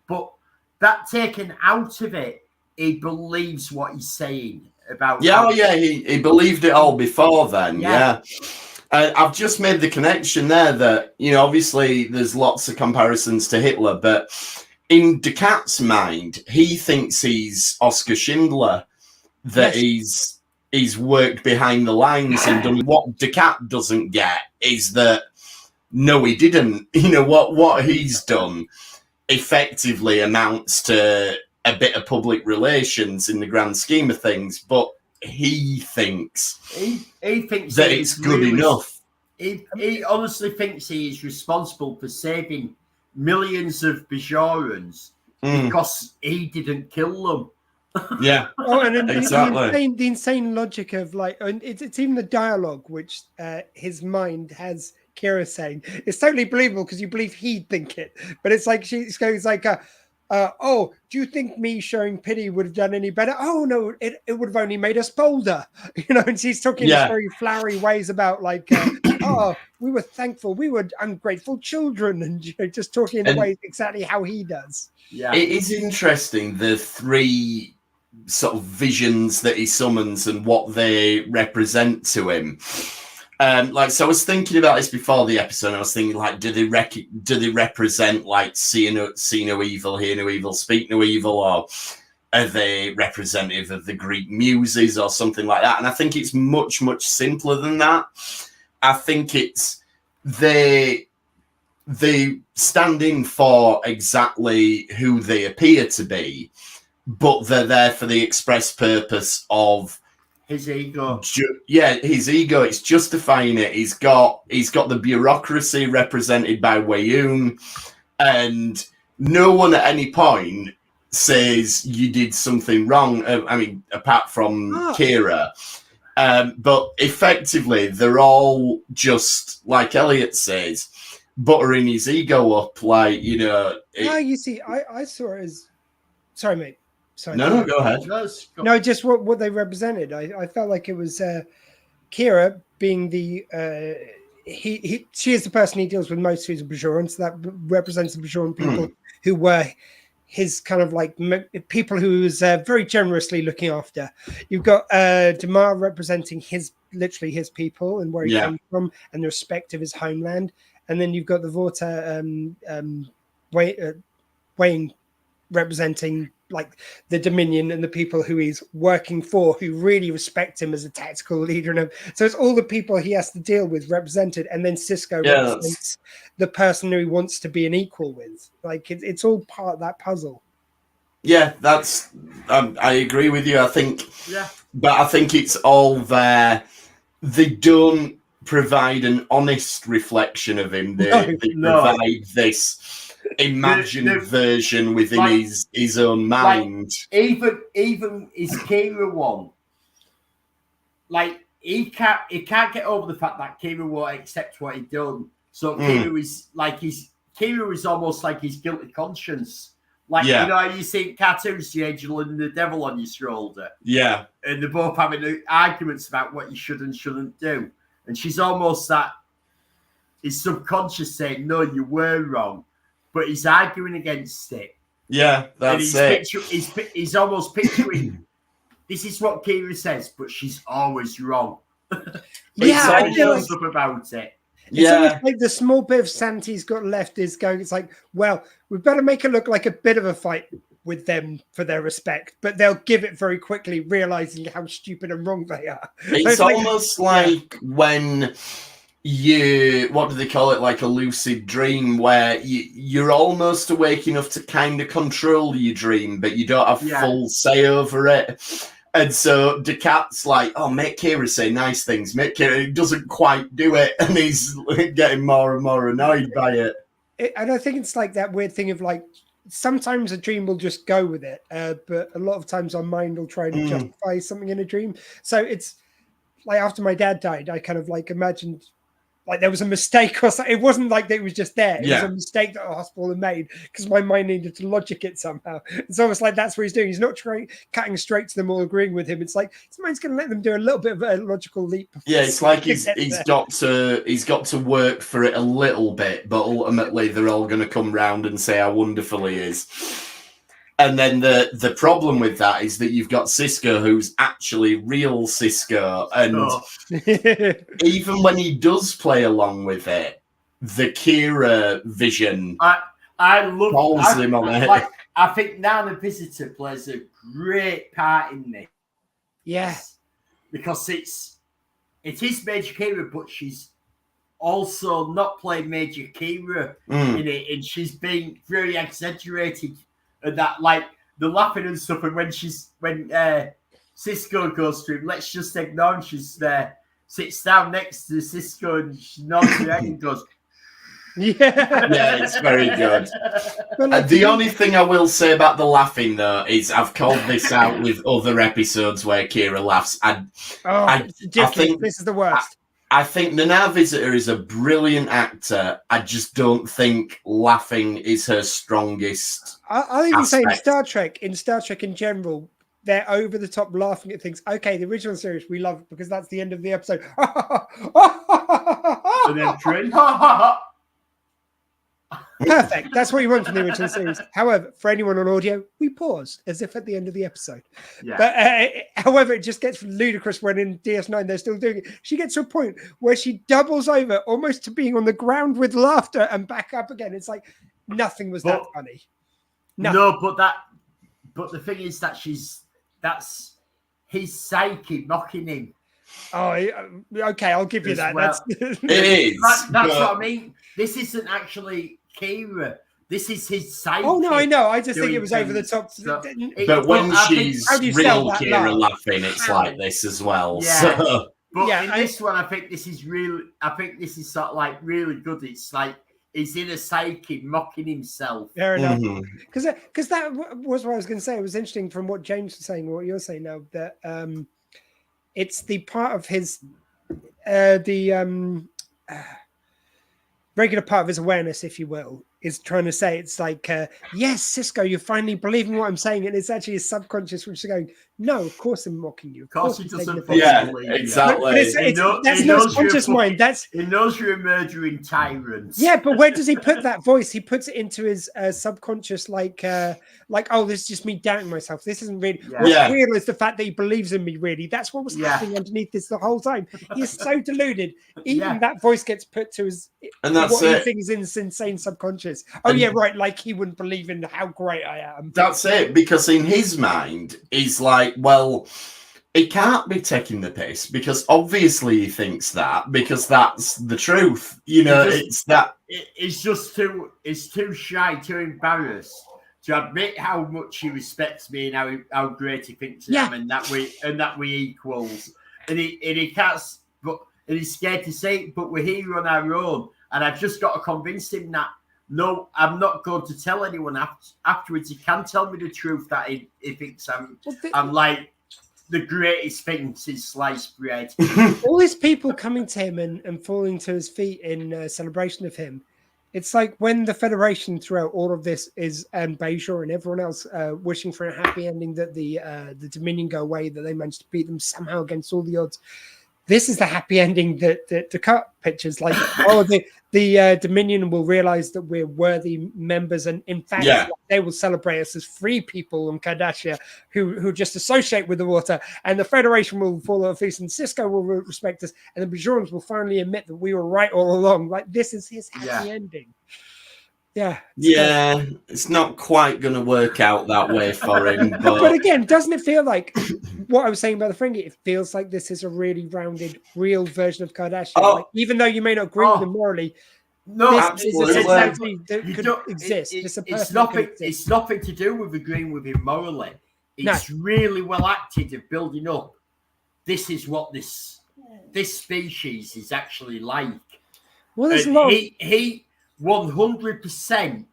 but that taken out of it, he believes what he's saying about. He believed it all before then. I've just made the connection there that, you know, obviously there's lots of comparisons to Hitler, but in Descartes' mind, he thinks he's Oskar Schindler, that he's worked behind the lines and done. What Descartes doesn't get is that, no, he didn't. You know, what he's done effectively amounts to a bit of public relations in the grand scheme of things, but he thinks he thinks that it's good enough. He honestly thinks he is responsible for saving millions of Bajorans because he didn't kill them. And exactly. The insane logic of, like, and it's even the dialogue which his mind has Kira saying. It's totally believable because you believe he'd think it, but it's like she goes like, oh, do you think me showing pity would have done any better? Oh no, it would have only made us bolder, you know. And she's talking in very flowery ways about, like, oh, we were thankful, we were ungrateful children, and, you know, just talking in the way exactly how he does. Yeah, it is interesting, the three sort of visions that he summons and what they represent to him. So I was thinking about this before the episode, and I was thinking, like, do they represent, like, see no evil, hear no evil, speak no evil, or are they representative of the Greek muses or something like that? And I think it's much, much simpler than that. I think it's they stand in for exactly who they appear to be, but they're there for the express purpose of his ego. His ego. It's justifying it. He's got the bureaucracy represented by Weyoun, and no one at any point says you did something wrong. I mean, apart from Kira. But effectively, they're all just, like Elliot says, buttering his ego up. Like, you know. You see, I saw it as. Sorry, mate. Sorry, no, go ahead. No, just what they represented. I felt like it was Kira being the she is the person he deals with most, who's a Bajoran, so that represents the Bajoran people who were his kind of like people who was very generously looking after. You've got Damar representing literally his people and where he came from and the respect of his homeland, and then you've got the Vorta weighing representing, like, the Dominion and the people who he's working for, who really respect him as a tactical leader. And so it's all the people he has to deal with represented, and then Sisko represents the person who he wants to be an equal with. Like, it's all part of that puzzle. Yeah, that's. I agree with you. I think. Yeah. But I think it's all there. They don't provide an honest reflection of him. They provide this imagined version within his own mind. Even his Kira one, like he can't get over the fact that Kira won't accept what he'd done. So Kira is almost like his guilty conscience. Like, you know, you see in cartoons, the angel and the devil on your shoulder. Yeah. And they're both having arguments about what you should and shouldn't do. And she's almost that, his subconscious saying, no, you were wrong. But he's arguing against it. Yeah, that's it. He's almost picturing, this is what Kira says, but she's always wrong. Yeah, I feel like up about it. It's almost like the small bit of sanity he's got left is going, it's like, well, we better make it look like a bit of a fight with them for their respect, but they'll give it very quickly, realizing how stupid and wrong they are. It's almost like when you, what do they call it, like a lucid dream, where you're almost awake enough to kind of control your dream, but you don't have full say over it. And so Descartes' like, oh, make Kira say nice things. Make Kira, he doesn't quite do it, and he's getting more and more annoyed by it. And I think it's like that weird thing of like, sometimes a dream will just go with it, but a lot of times our mind will try to justify something in a dream. So it's like after my dad died, I kind of like imagined like there was a mistake or something. It wasn't like that it was just there. It was a mistake that a hospital had made because my mind needed to logic it somehow. It's almost like that's what he's doing. He's not cutting straight to them or agreeing with him. It's like his mind's going to let them do a little bit of a logical leap. Yeah, it's like he's got to work for it a little bit, but ultimately they're all going to come round and say how wonderful he is. And then the problem with that is that you've got Sisko, who's actually real Sisko, and even when he does play along with it, the Kira vision calls him on it. Like, I think Nana Visitor plays a great part in this. Yes, because it is Major Kira, but she's also not playing Major Kira in it, and she's being very exaggerated. And that, like, the laughing and stuff, and when Sisko goes to him, let's just ignore him. She's there, sits down next to Sisko, and she nods her head and goes, yeah, it's very good. The only thing I will say about the laughing, though, is I've called this out with other episodes where Kira laughs. I think this is the worst. I think Nana Visitor is a brilliant actor. I just don't think laughing is her strongest. I'll even say in Star Trek in general, they're over the top laughing at things. Okay, the original series we love it because that's the end of the episode. And then Trent. Perfect. That's what you want from the original series. However, for anyone on audio, we pause as if at the end of the episode. Yeah. But however, it just gets ludicrous when in DS9 they're still doing it. She gets to a point where she doubles over almost to being on the ground with laughter and back up again. It's like nothing was that funny. Nothing. No, but the thing is that that's his psyche mocking him. Oh, okay, I'll give you that. Well. It is. That's what I mean. This isn't actually Kira. This is his psyche. Oh, no, I know. I just think it was over the top. But when she's real Kira laughing, it's like this as well. Yeah. So. But in this one, I think this is really, sort of like really good. It's like he's in a psyche mocking himself. Fair enough. Because that was what I was going to say. It was interesting from what James was saying, what you're saying now, that it's the part of his, regular part of his awareness, if you will, is trying to say, it's like, yes, Sisko, you're finally believing what I'm saying. And it's actually his subconscious, which is going, no, of course I'm mocking you. Of course he doesn't. Yeah, exactly. That's not conscious mind. He knows you're a murdering tyrant. Yeah, but where does he put that voice? He puts it into his subconscious, like, oh, this is just me doubting myself. This isn't really. What's real is the fact that he believes in me. Really, that's what was happening underneath this the whole time. He's so deluded. Even that voice gets put to his, and that's what it. he thinks is in his insane subconscious. Oh yeah, right. Like he wouldn't believe in how great I am. That's it. Because in his mind, he's like, well, he can't be taking the piss because obviously he thinks that because that's the truth. You know, it's that. It's just too shy, too embarrassed to admit how much he respects me and how great he thinks I am, and that we equals. And he can't, and he's scared to say it, but we're here on our own. And I've just got to convince him that no, I'm not going to tell anyone afterwards. He can tell me the truth that he thinks I'm like the greatest thing since sliced bread. All these people coming to him and falling to his feet in celebration of him. It's like when the Federation throughout all of this is, and Voyager and everyone else wishing for a happy ending, that the Dominion go away, that they managed to beat them somehow against all the odds. This is the happy ending that the cut pictures like, the Dominion will realize that we're worthy members, and in fact, they will celebrate us as free people on Cardassia who just associate with the water, and the Federation will fall off feast, and Cisco will respect us, and the Bajorans will finally admit that we were right all along. Like, this is his happy ending. It's not quite going to work out that way for him. But again, doesn't it feel like what I was saying about the Ferengi? It feels like this is a really rounded, real version of Cardassia. Like, even though you may not agree with him morally, this is a society that could exist. It's nothing to do with agreeing with him morally. It's really well acted of building up. This is what this species is actually like. Well, there's a lot. He 100%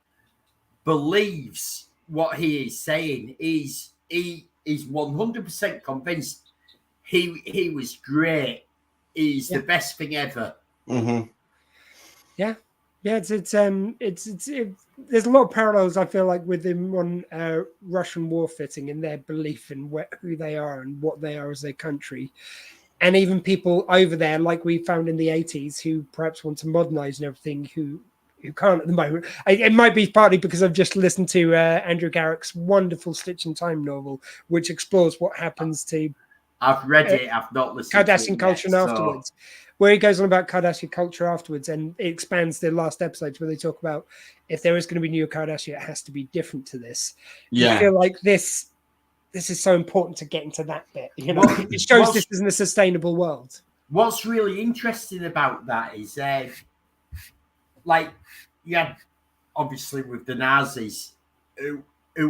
believes what he is saying. He's 100% convinced he was great. He's the best thing ever. Mm-hmm. Yeah. It's there's a lot of parallels, I feel like, with him on Russian war fitting in their belief in who they are and what they are as a country. And even people over there, like we found in the 80s, who perhaps want to modernize and everything, who can't at the moment. It might be partly because I've just listened to Andrew Garrick's wonderful Stitch in Time novel, which explores what happens to... I've read it, I've not listened Cardassian to it culture yet, afterwards, where he goes on about Cardassian culture afterwards, and it expands the last episodes where they talk about if there is going to be new Cardassia, it has to be different to this. I feel like this is so important to get into that bit. You know, it shows this isn't a sustainable world. What's really interesting about that is, like, you had obviously with the Nazis, who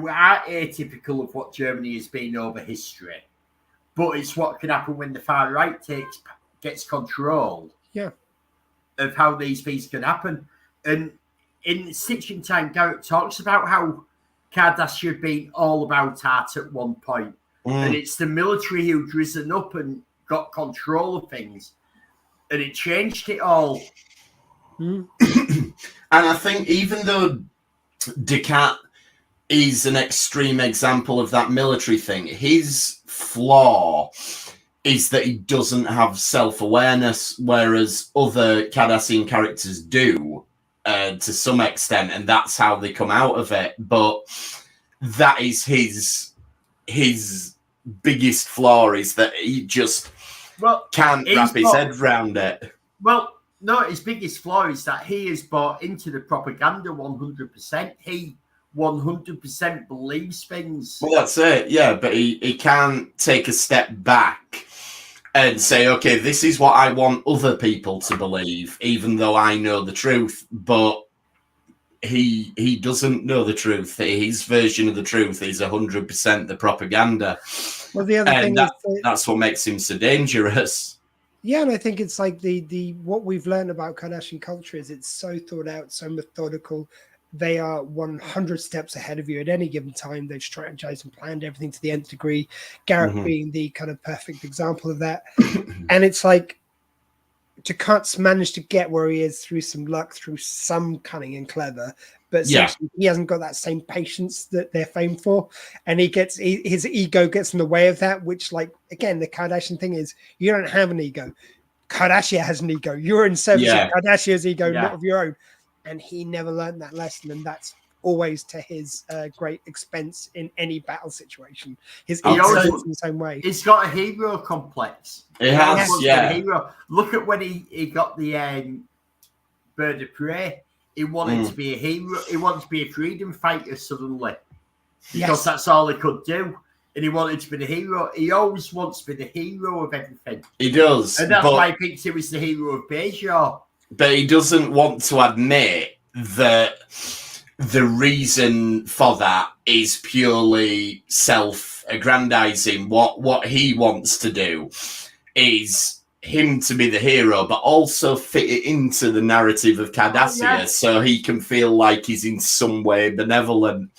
are atypical of what Germany has been over history, but it's what can happen when the far right gets control of how these things can happen. And in Stitch in Time, Garrett talks about how Cardassia had been all about art at one point, and it's the military who'd risen up and got control of things, and it changed it all. And I think even though Descartes is an extreme example of that military thing, his flaw is that he doesn't have self-awareness, whereas other Cardassian characters do to some extent, and that's how they come out of it. But that is his biggest flaw, is that he just can't wrap his head around it. Well, no, his biggest flaw is that he is bought into the propaganda 100%. He 100% believes things. Well, that's it, but he can't take a step back and say, okay, this is what I want other people to believe, even though I know the truth. But he doesn't know the truth. His version of the truth is 100% the propaganda. Well, the other thing is that's what makes him so dangerous. Yeah, and I think it's like the what we've learned about Cardassian culture is it's so thought out, so methodical. They are 100 steps ahead of you at any given time. They've strategized and planned everything to the nth degree. Garrett being the kind of perfect example of that. And it's like Descartes managed to get where he is through some luck, through some cunning and clever, but essentially he hasn't got that same patience that they're famed for, and his ego gets in the way of that. Which, like, again, the Cardassian thing is you don't have an ego. Cardassia has an ego. You're in service of Cardassia's ego, not of your own. And he never learned that lesson, and that's always to his great expense in any battle situation. His ego is in the same way. He's got a hero complex. He has, a hero. Look at when he got the bird of prey. He wanted to be a hero. He wanted to be a freedom fighter suddenly, because that's all he could do. And he wanted to be the hero. He always wants to be the hero of everything. He does, and that's why he thinks he was the hero of Voyager. But he doesn't want to admit that the reason for that is purely self-aggrandizing. What he wants to do is him to be the hero, but also fit it into the narrative of Cardassia, so he can feel like he's in some way benevolent.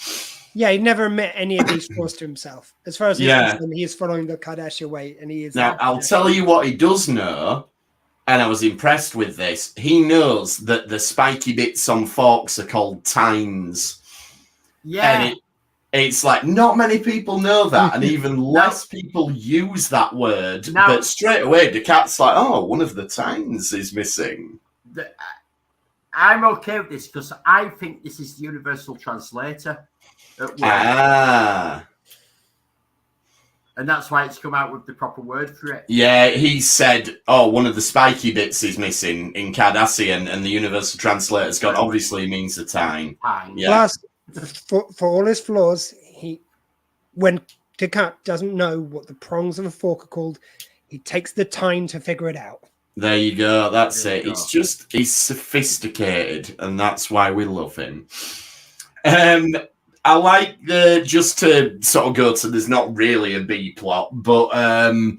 Yeah, he never admit any of these flaws to himself. As far as he's concerned, he is following the Cardassia way, and he is. Now, I'll tell you what he does know, and I was impressed with this. He knows that the spiky bits on forks are called tines. Yeah. And it's like, not many people know that, and even less people use that word. But straight away, Descartes' like, oh, one of the tines is missing. I'm okay with this because I think this is the universal translator at work. And that's why it's come out with the proper word for it. Yeah, he said, oh, one of the spiky bits is missing in Cardassian, and the universal translator's gone, obviously means the time. Yeah. Plus, for all his flaws, when Descartes doesn't know what the prongs of a fork are called, he takes the time to figure it out. There you go. That's it. It's just, he's sophisticated, and that's why we love him. I like just to sort of go to, there's not really a B plot, but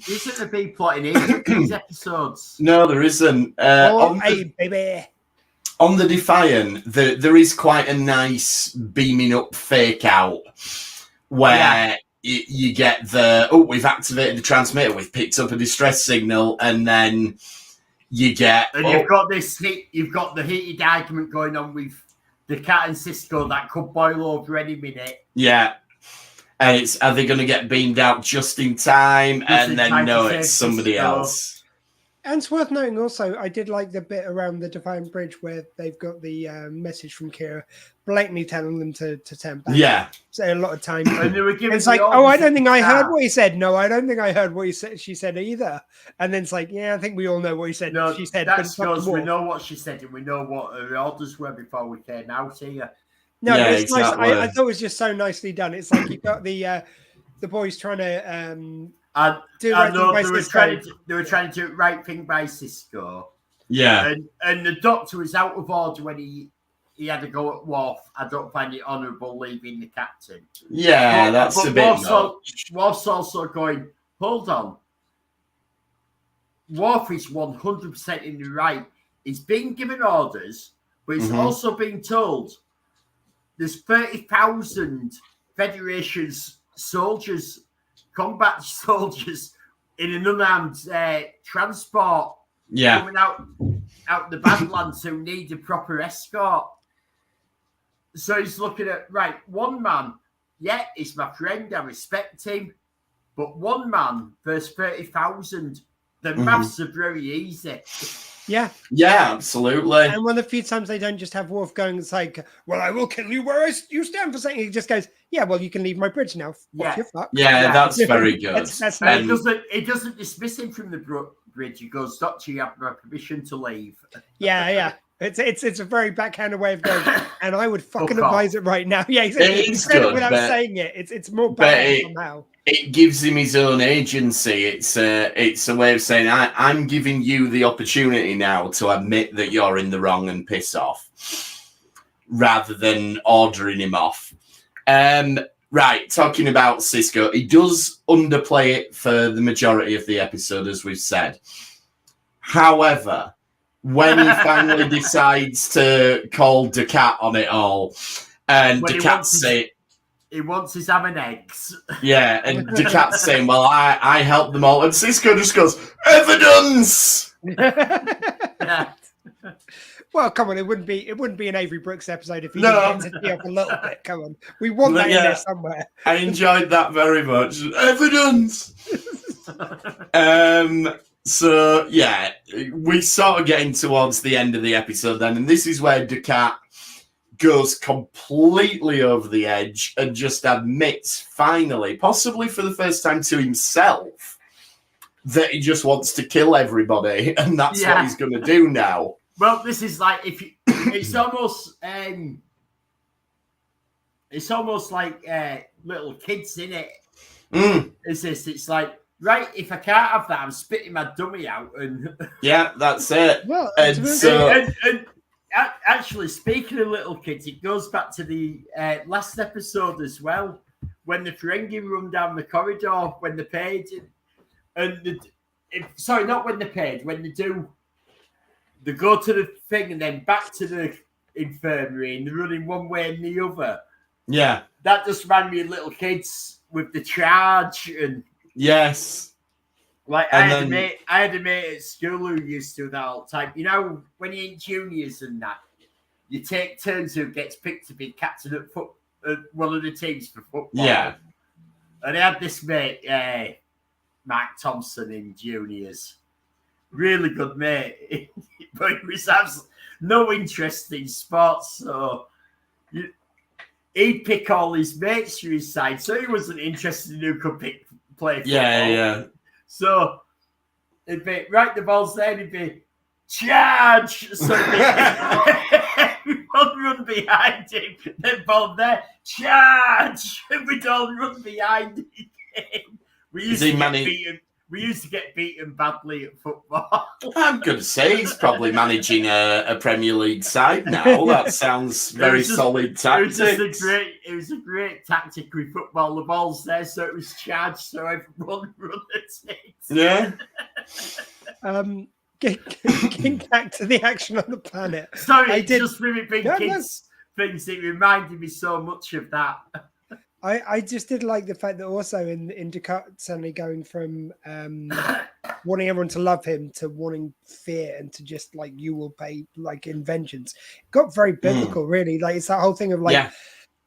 isn't a B plot in these episodes? No, there isn't. Baby. On the Defiant, there is quite a nice beaming up fake out where you get we've activated the transmitter, we've picked up a distress signal, and then you get you've got the heated argument going on with Descartes and Cisco that could boil over any minute. Yeah. And it's, are they going to get beamed out just in time? And then no, it's somebody else. And it's worth noting also, I did like the bit around the Defiant Bridge where they've got the message from Kira blatantly telling them to turn back. Yeah. So a lot of time. And they were giving it's like, oh, I don't think I heard what he said. No, I don't think I heard what she said either. And then it's like, yeah, I think we all know what he said. No, she said, that's because we know what she said and we know what her orders were before we came out here. No, yeah, it's exactly. Nice. I thought it was just so nicely done. It's like you got the boys trying to they were trying to do the right thing by Cisco. Yeah. And the doctor was out of order when he had to go at Worf. I don't find it honourable leaving the captain. Yeah, that's a bit Worf's also going, hold on. Worf is 100% in the right. He's being given orders, but he's also being told there's 30,000 Federation soldiers, combat soldiers in an unarmed transport coming out the Badlands who need a proper escort. So he's looking at, right, one man, he's my friend, I respect him, but one man versus 30,000, the maths are very easy. Yeah. Yeah, absolutely. And one of the few times they don't just have Worf going, it's like, well, I will kill you where you stand for something. He just goes, yeah, well, you can leave my bridge now. Yeah, that's very good. That's it doesn't dismiss him from the bridge. He goes, Doctor, you have my permission to leave. Yeah. It's a very backhanded way of going, and I would fucking advise it right now. Yeah, it's good without saying it. It's more bad somehow. It gives him his own agency. It's a way of saying I'm giving you the opportunity now to admit that you're in the wrong and piss off, rather than ordering him off. Right, talking about Cisco, he does underplay it for the majority of the episode, as we've said. However, when he finally decides to call Descartes on it all, and Descartes say he wants his ham and eggs. Yeah, and Descartes saying, well, I helped them all, and Cisco just goes, evidence! Well, come on, it wouldn't be an Avery Brooks episode if he didn't get to tee up a little bit. Come on. We want that in there somewhere. I enjoyed that very much. Evidence! So, yeah, we're sort of getting towards the end of the episode then, and this is where Descartes goes completely over the edge and just admits, finally, possibly for the first time to himself, that he just wants to kill everybody, and that's what he's going to do now. Well, this is like, it's almost like little kids, in it. It's like, right, if I can't have that, I'm spitting my dummy out. And yeah, that's it. Well, and Actually, speaking of little kids, it goes back to the last episode as well, when the Ferengi run down the corridor, when the page, and sorry, not when the page, when they go to the thing and then back to the infirmary, and they're running one way and the other. Yeah. That just reminded me of little kids with the charge and yes. Like I had a mate at school who used to do that all the time. You know, when you're in juniors and that, you take turns who gets picked to be captain at one of the teams for football. Yeah. And I had this mate, Mark Thompson, in juniors. Really good mate. But he has no interest in sports, so he'd pick all his mates for his side. So he wasn't interested in who could play football. Yeah. So it'd be right, the ball's there, and it'd be charge. So everyone run behind him. The ball there, charge. And we'd all run behind him. We used to get beaten badly at football. I'm going to say he's probably managing a Premier League side now. That sounds very solid tactics. It was a great tactic with football. The ball's there, so it was charged, so everyone run at it. Yeah. Getting back to the action on the planet. Sorry, just with it being kids things, it reminded me so much of that. I just did like the fact that also in Descartes suddenly going from wanting everyone to love him to wanting fear and to just like you will pay like in vengeance. It got very biblical, really. Like it's that whole thing of like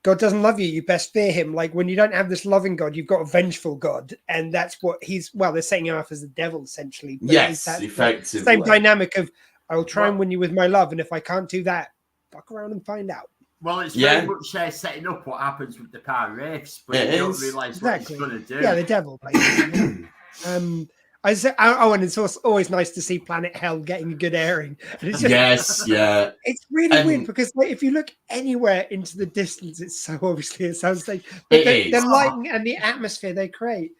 God doesn't love you, you best fear him. Like when you don't have this loving God, you've got a vengeful God, and that's what they're setting him up as the devil essentially. But yes, effectively. Same dynamic of I will try and win you with my love, and if I can't do that, fuck around and find out. Well, it's very much setting up what happens with the car race, but you don't realise what he's going to do. Yeah, the devil, basically. and it's also always nice to see Planet Hell getting a good airing. It's just, it's really weird because like, if you look anywhere into the distance, it's so obviously a soundstage. But the lighting and the atmosphere they create,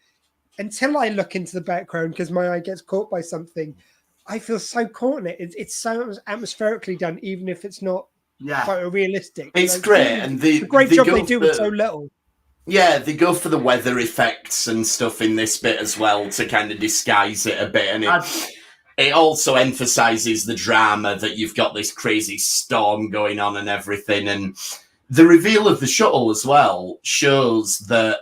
until I look into the background because my eye gets caught by something, I feel so caught in it. It's so atmospherically done, even if it's not photorealistic. It's great, and the great job they do with so little. Yeah, they go for the weather effects and stuff in this bit as well to kind of disguise it a bit, and it also emphasizes the drama that you've got this crazy storm going on and everything, and the reveal of the shuttle as well shows that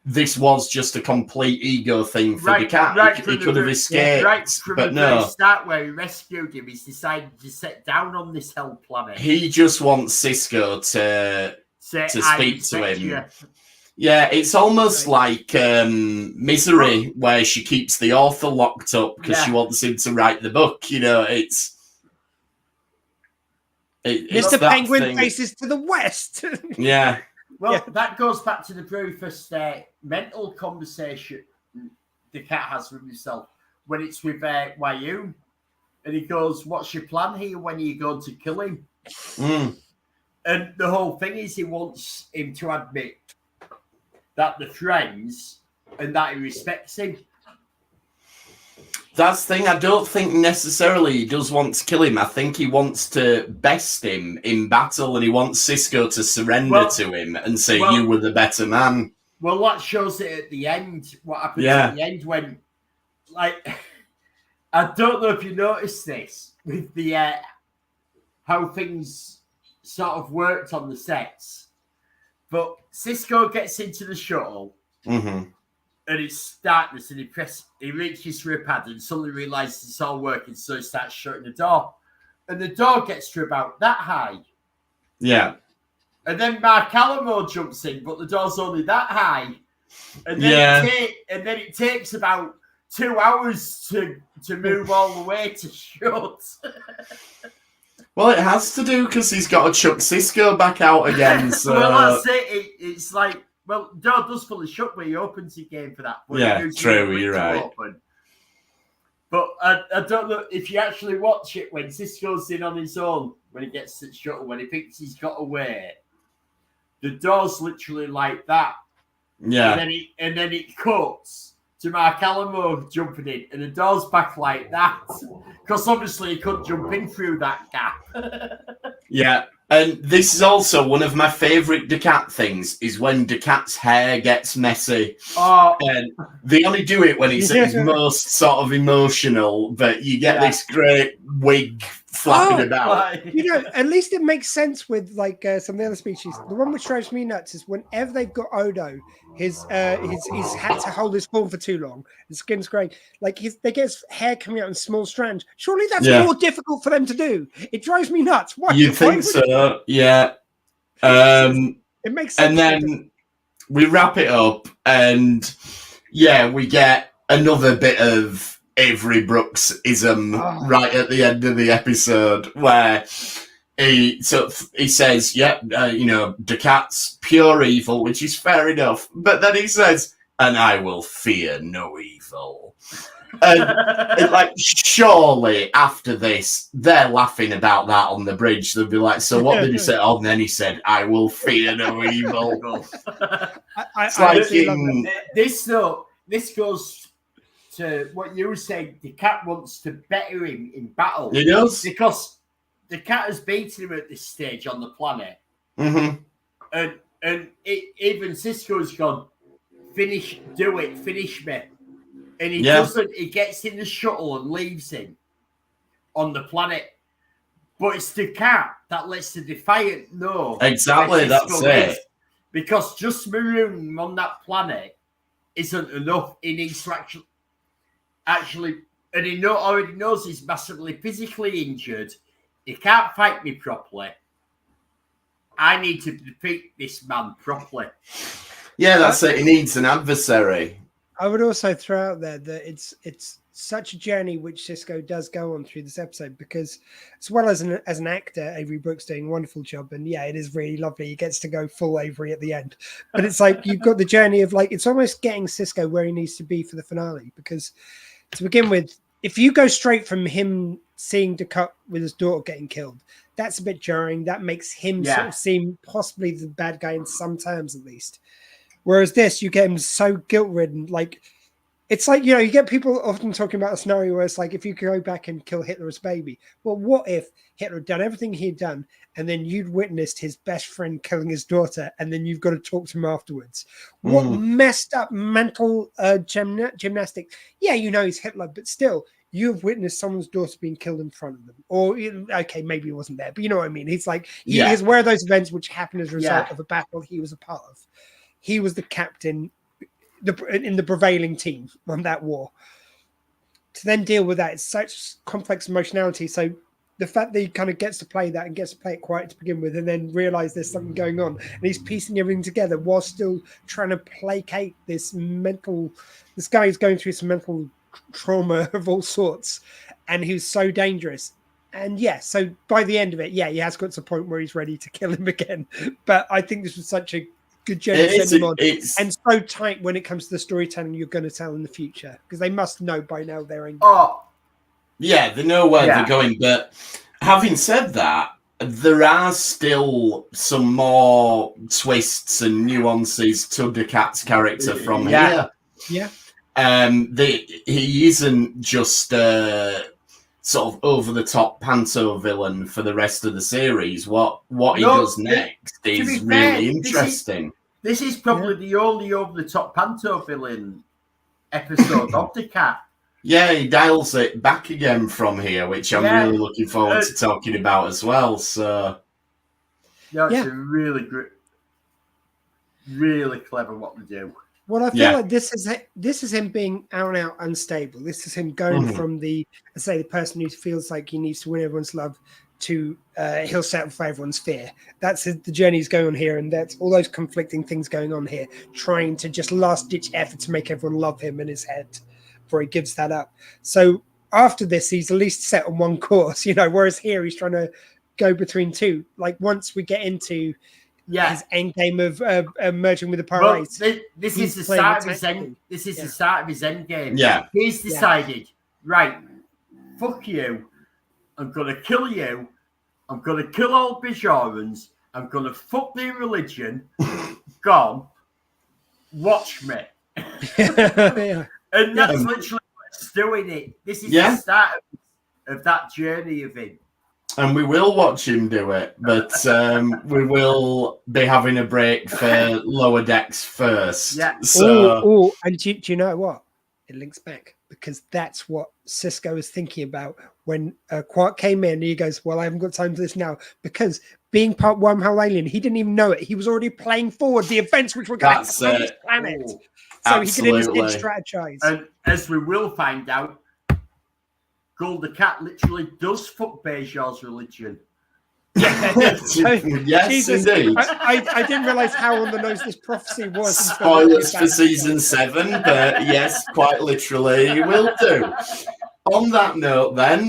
this was just a complete ego thing for Picard. He could have escaped, but no. Very start where he rescued him, he's decided to set down on this hell planet. He just wants Cisco to speak to him. Yeah, it's almost like Misery, where she keeps the author locked up because she wants him to write the book. You know, it's Mr. Penguin faces to the west. Yeah. Well, that goes back to the very first mental conversation the cat has with himself when it's with Wayoon. And he goes, what's your plan here? When are you going to kill him? And the whole thing is he wants him to admit that they're friends and that he respects him. That's the thing. I don't think necessarily he does want to kill him. I think he wants to best him in battle, and he wants Cisco to surrender to him and say, you were the better man. Well, that shows it at the end. What happens at the end when, like, I don't know if you noticed this with the how things sort of worked on the sets, but Cisco gets into the shuttle. And it's darkness, and he reaches for a pad and suddenly realizes it's all working, so he starts shutting the door. And the door gets to about that high. Yeah. And then Mark Alamo jumps in, but the door's only that high. And then, it takes about 2 hours to move all the way to shut. Well, it has to do because he's got to chuck Cisco back out again. So. Well, that's it. It's like, well, door does fully shut when he opens the game for that. But true, you're right. Open. But I don't know if you actually watch it when Cisco's in on his own, when he gets to the shuttle, when he thinks he's got away, the door's literally like that. Yeah. And then it cuts, to Mark Alamo jumping in, and the door's back like that. Because obviously he couldn't jump in through that gap. Yeah. And this is also one of my favourite Ducat things, is when Ducat's hair gets messy. Oh, And they only do it when it's at his most sort of emotional, but you get this great wig flapping about. You know, at least it makes sense with like some of the other species. The one which drives me nuts is whenever they've got Odo, he's had to hold his form for too long. His skin's grey. Like they get his hair coming out in small strands. Surely that's more difficult for them to do. It drives me nuts. Why? You think so? Yeah. It makes sense. And then we wrap it up, and we get another bit of Avery Brooks-ism right at the end of the episode, where he says, Ducat's pure evil, which is fair enough, but then he says, and I will fear no evil. And like, surely after this, they're laughing about that on the bridge. They'll be like, so what did he say? Oh, and then he said, I will fear no evil. This goes to what you were saying. The cat wants to better him in battle. He does, because the cat has beaten him at this stage on the planet, and even Sisko's gone, finish me, and he doesn't. He gets in the shuttle and leaves him on the planet. But it's the cat that lets the Defiant know exactly. That's it. Because just marooning him on that planet isn't enough. He needs to actually, and he already knows he's massively physically injured. He can't fight me properly. I need to defeat this man properly. Yeah, that's it. He needs an adversary. I would also throw out there that it's such a journey which Sisko does go on through this episode, because as well as an actor, Avery Brooks doing a wonderful job, and it is really lovely. He gets to go full Avery at the end, but it's like you've got the journey of like, it's almost getting Sisko where he needs to be for the finale, because to begin with, if you go straight from him seeing Ducat with his daughter getting killed, that's a bit jarring. That makes him sort of seem possibly the bad guy in some terms, at least. Whereas this, you get him so guilt-ridden. Like, it's like, you get people often talking about a scenario where it's like, if you go back and kill Hitler's baby, well, what if Hitler had done everything he'd done, and then you'd witnessed his best friend killing his daughter, and then you've got to talk to him afterwards? What messed up mental gymnastics? Yeah, he's Hitler, but still, you've witnessed someone's daughter being killed in front of them. Or, okay, maybe he wasn't there, but you know what I mean? He's like, he is aware of those events which happened as a result of a battle he was a part of. He was the captain in the prevailing team on that war. To then deal with that, it's such complex emotionality. So the fact that he kind of gets to play that and gets to play it quiet to begin with, and then realize there's something going on, and he's piecing everything together while still trying to placate this guy who's going through some mental trauma of all sorts, and who's so dangerous. And so by the end of it, he has got to a point where he's ready to kill him again. But I think this was such a good journey and so tight when it comes to the storytelling you're going to tell in the future, because they must know by now their end. They know where they're going. But having said that, there are still some more twists and nuances to Ducat's character from here. He isn't just sort of over the top panto villain for the rest of the series. What he does next is really interesting. This is probably the only over the top panto villain episode of Ducat. Yeah, he dials it back again from here, which I'm really looking forward to talking about as well. So it's a really great, really clever what they do. Well, I feel like this is him being out and out unstable. This is him going from the person who feels like he needs to win everyone's love to he'll settle for everyone's fear. That's the journey he's going on here, and that's all those conflicting things going on here, trying to just last-ditch effort to make everyone love him in his head before he gives that up. So after this, he's at least set on one course, whereas here he's trying to go between two. Like once we get into his end game of merging with the pirates. This is the start of his end. This is the start of his end game. Yeah, he's decided, right? Fuck you! I'm gonna kill you. I'm gonna kill all Bajorans. I'm gonna fuck their religion. Gone. Watch me. And that's literally what's doing it. This is the start of that journey of him. And we will watch him do it, but we will be having a break for Lower Decks first. Yeah. So, and do you know what? It links back because that's what Sisko was thinking about when Quark came in. And he goes, "Well, I haven't got time for this now," because being part wormhole alien, he didn't even know it. He was already playing forward the events which were going to happen on this planet, so absolutely. he could instant strategize. And as we will find out, Gul Cat literally does fuck Bejor's religion. Yes, Jesus, indeed. I didn't realize how on the nose this prophecy was. Spoilers for season 7, but yes, quite literally, you will do. On that note, then,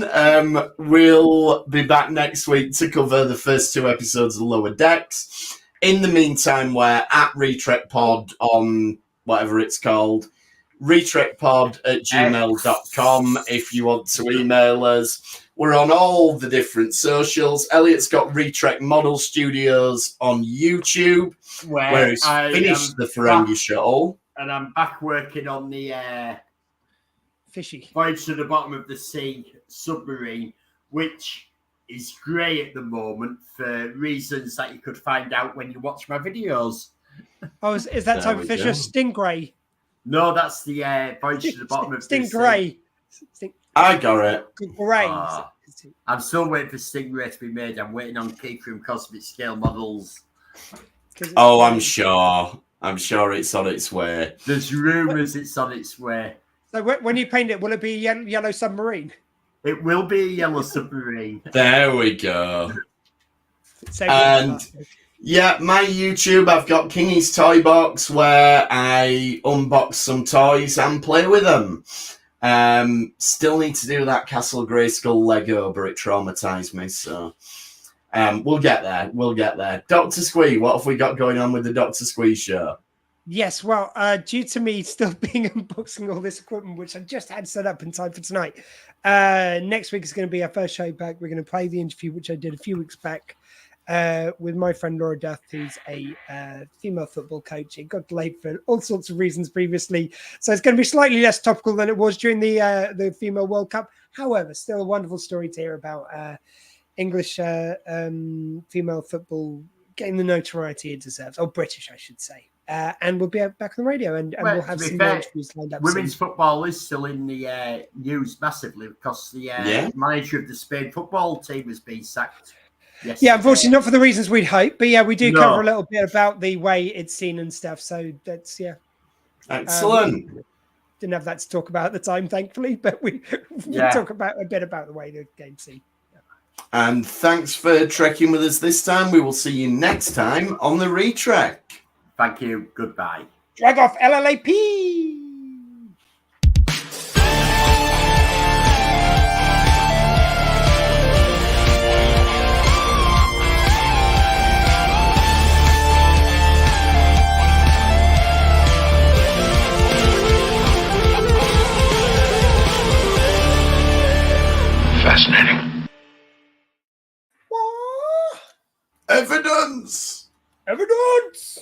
we'll be back next week to cover the first 2 episodes of Lower Decks. In the meantime, we're at RetrekPod on whatever it's called, retrekpod@gmail.com if you want to email us. We're on all the different socials. Elliot's got Retrek Model Studios on YouTube, where he's finished the Ferengi Shuttle. And I'm back working on the Fishy Voyage to the Bottom of the Sea submarine, which is grey at the moment for reasons that you could find out when you watch my videos. Oh, is that type of fish a stingray? No, that's the Voyage to the Bottom of the Sea. Stingray. I got it. Great. I'm still waiting for Stingray to be made. I'm waiting on Keycream Cosmic Scale models. Oh, I'm sure. I'm sure it's on its way. There's rumours it's on its way. So when you paint it, will it be yellow submarine? It will be a yellow submarine. There we go. And yeah, my YouTube, I've got Kingy's Toy Box where I unbox some toys and play with them. Still need to do that Castle Grayskull Lego, but it traumatized me, so we'll get there. We'll get there. Dr. Squee, what have we got going on with the Dr. Squee show? Yes, well, due to me still being unboxing all this equipment, which I just had set up in time for tonight, next week is going to be our first show back. We're going to play the interview, which I did a few weeks back with my friend Laura Duff, who's a female football coach. It got delayed for all sorts of reasons previously, so it's going to be slightly less topical than it was during the Female World Cup. However, still a wonderful story to hear about English female football getting the notoriety it deserves, or British, I should say. And we'll be back on the radio, and we'll have some interviews lined up. Women's football is still in the news massively because the manager of the Spain football team has been sacked. Yesterday. Yeah, unfortunately, not for the reasons we'd hope, but yeah, we do cover a little bit about the way it's seen and stuff. So that's excellent. Didn't have that to talk about at the time, thankfully, but we talk about a bit about the way the game's seen. And thanks for trekking with us this time. We will see you next time on the Retrek. Thank you. Goodbye. Drag off LLAP. Fascinating. Evidence. Evidence.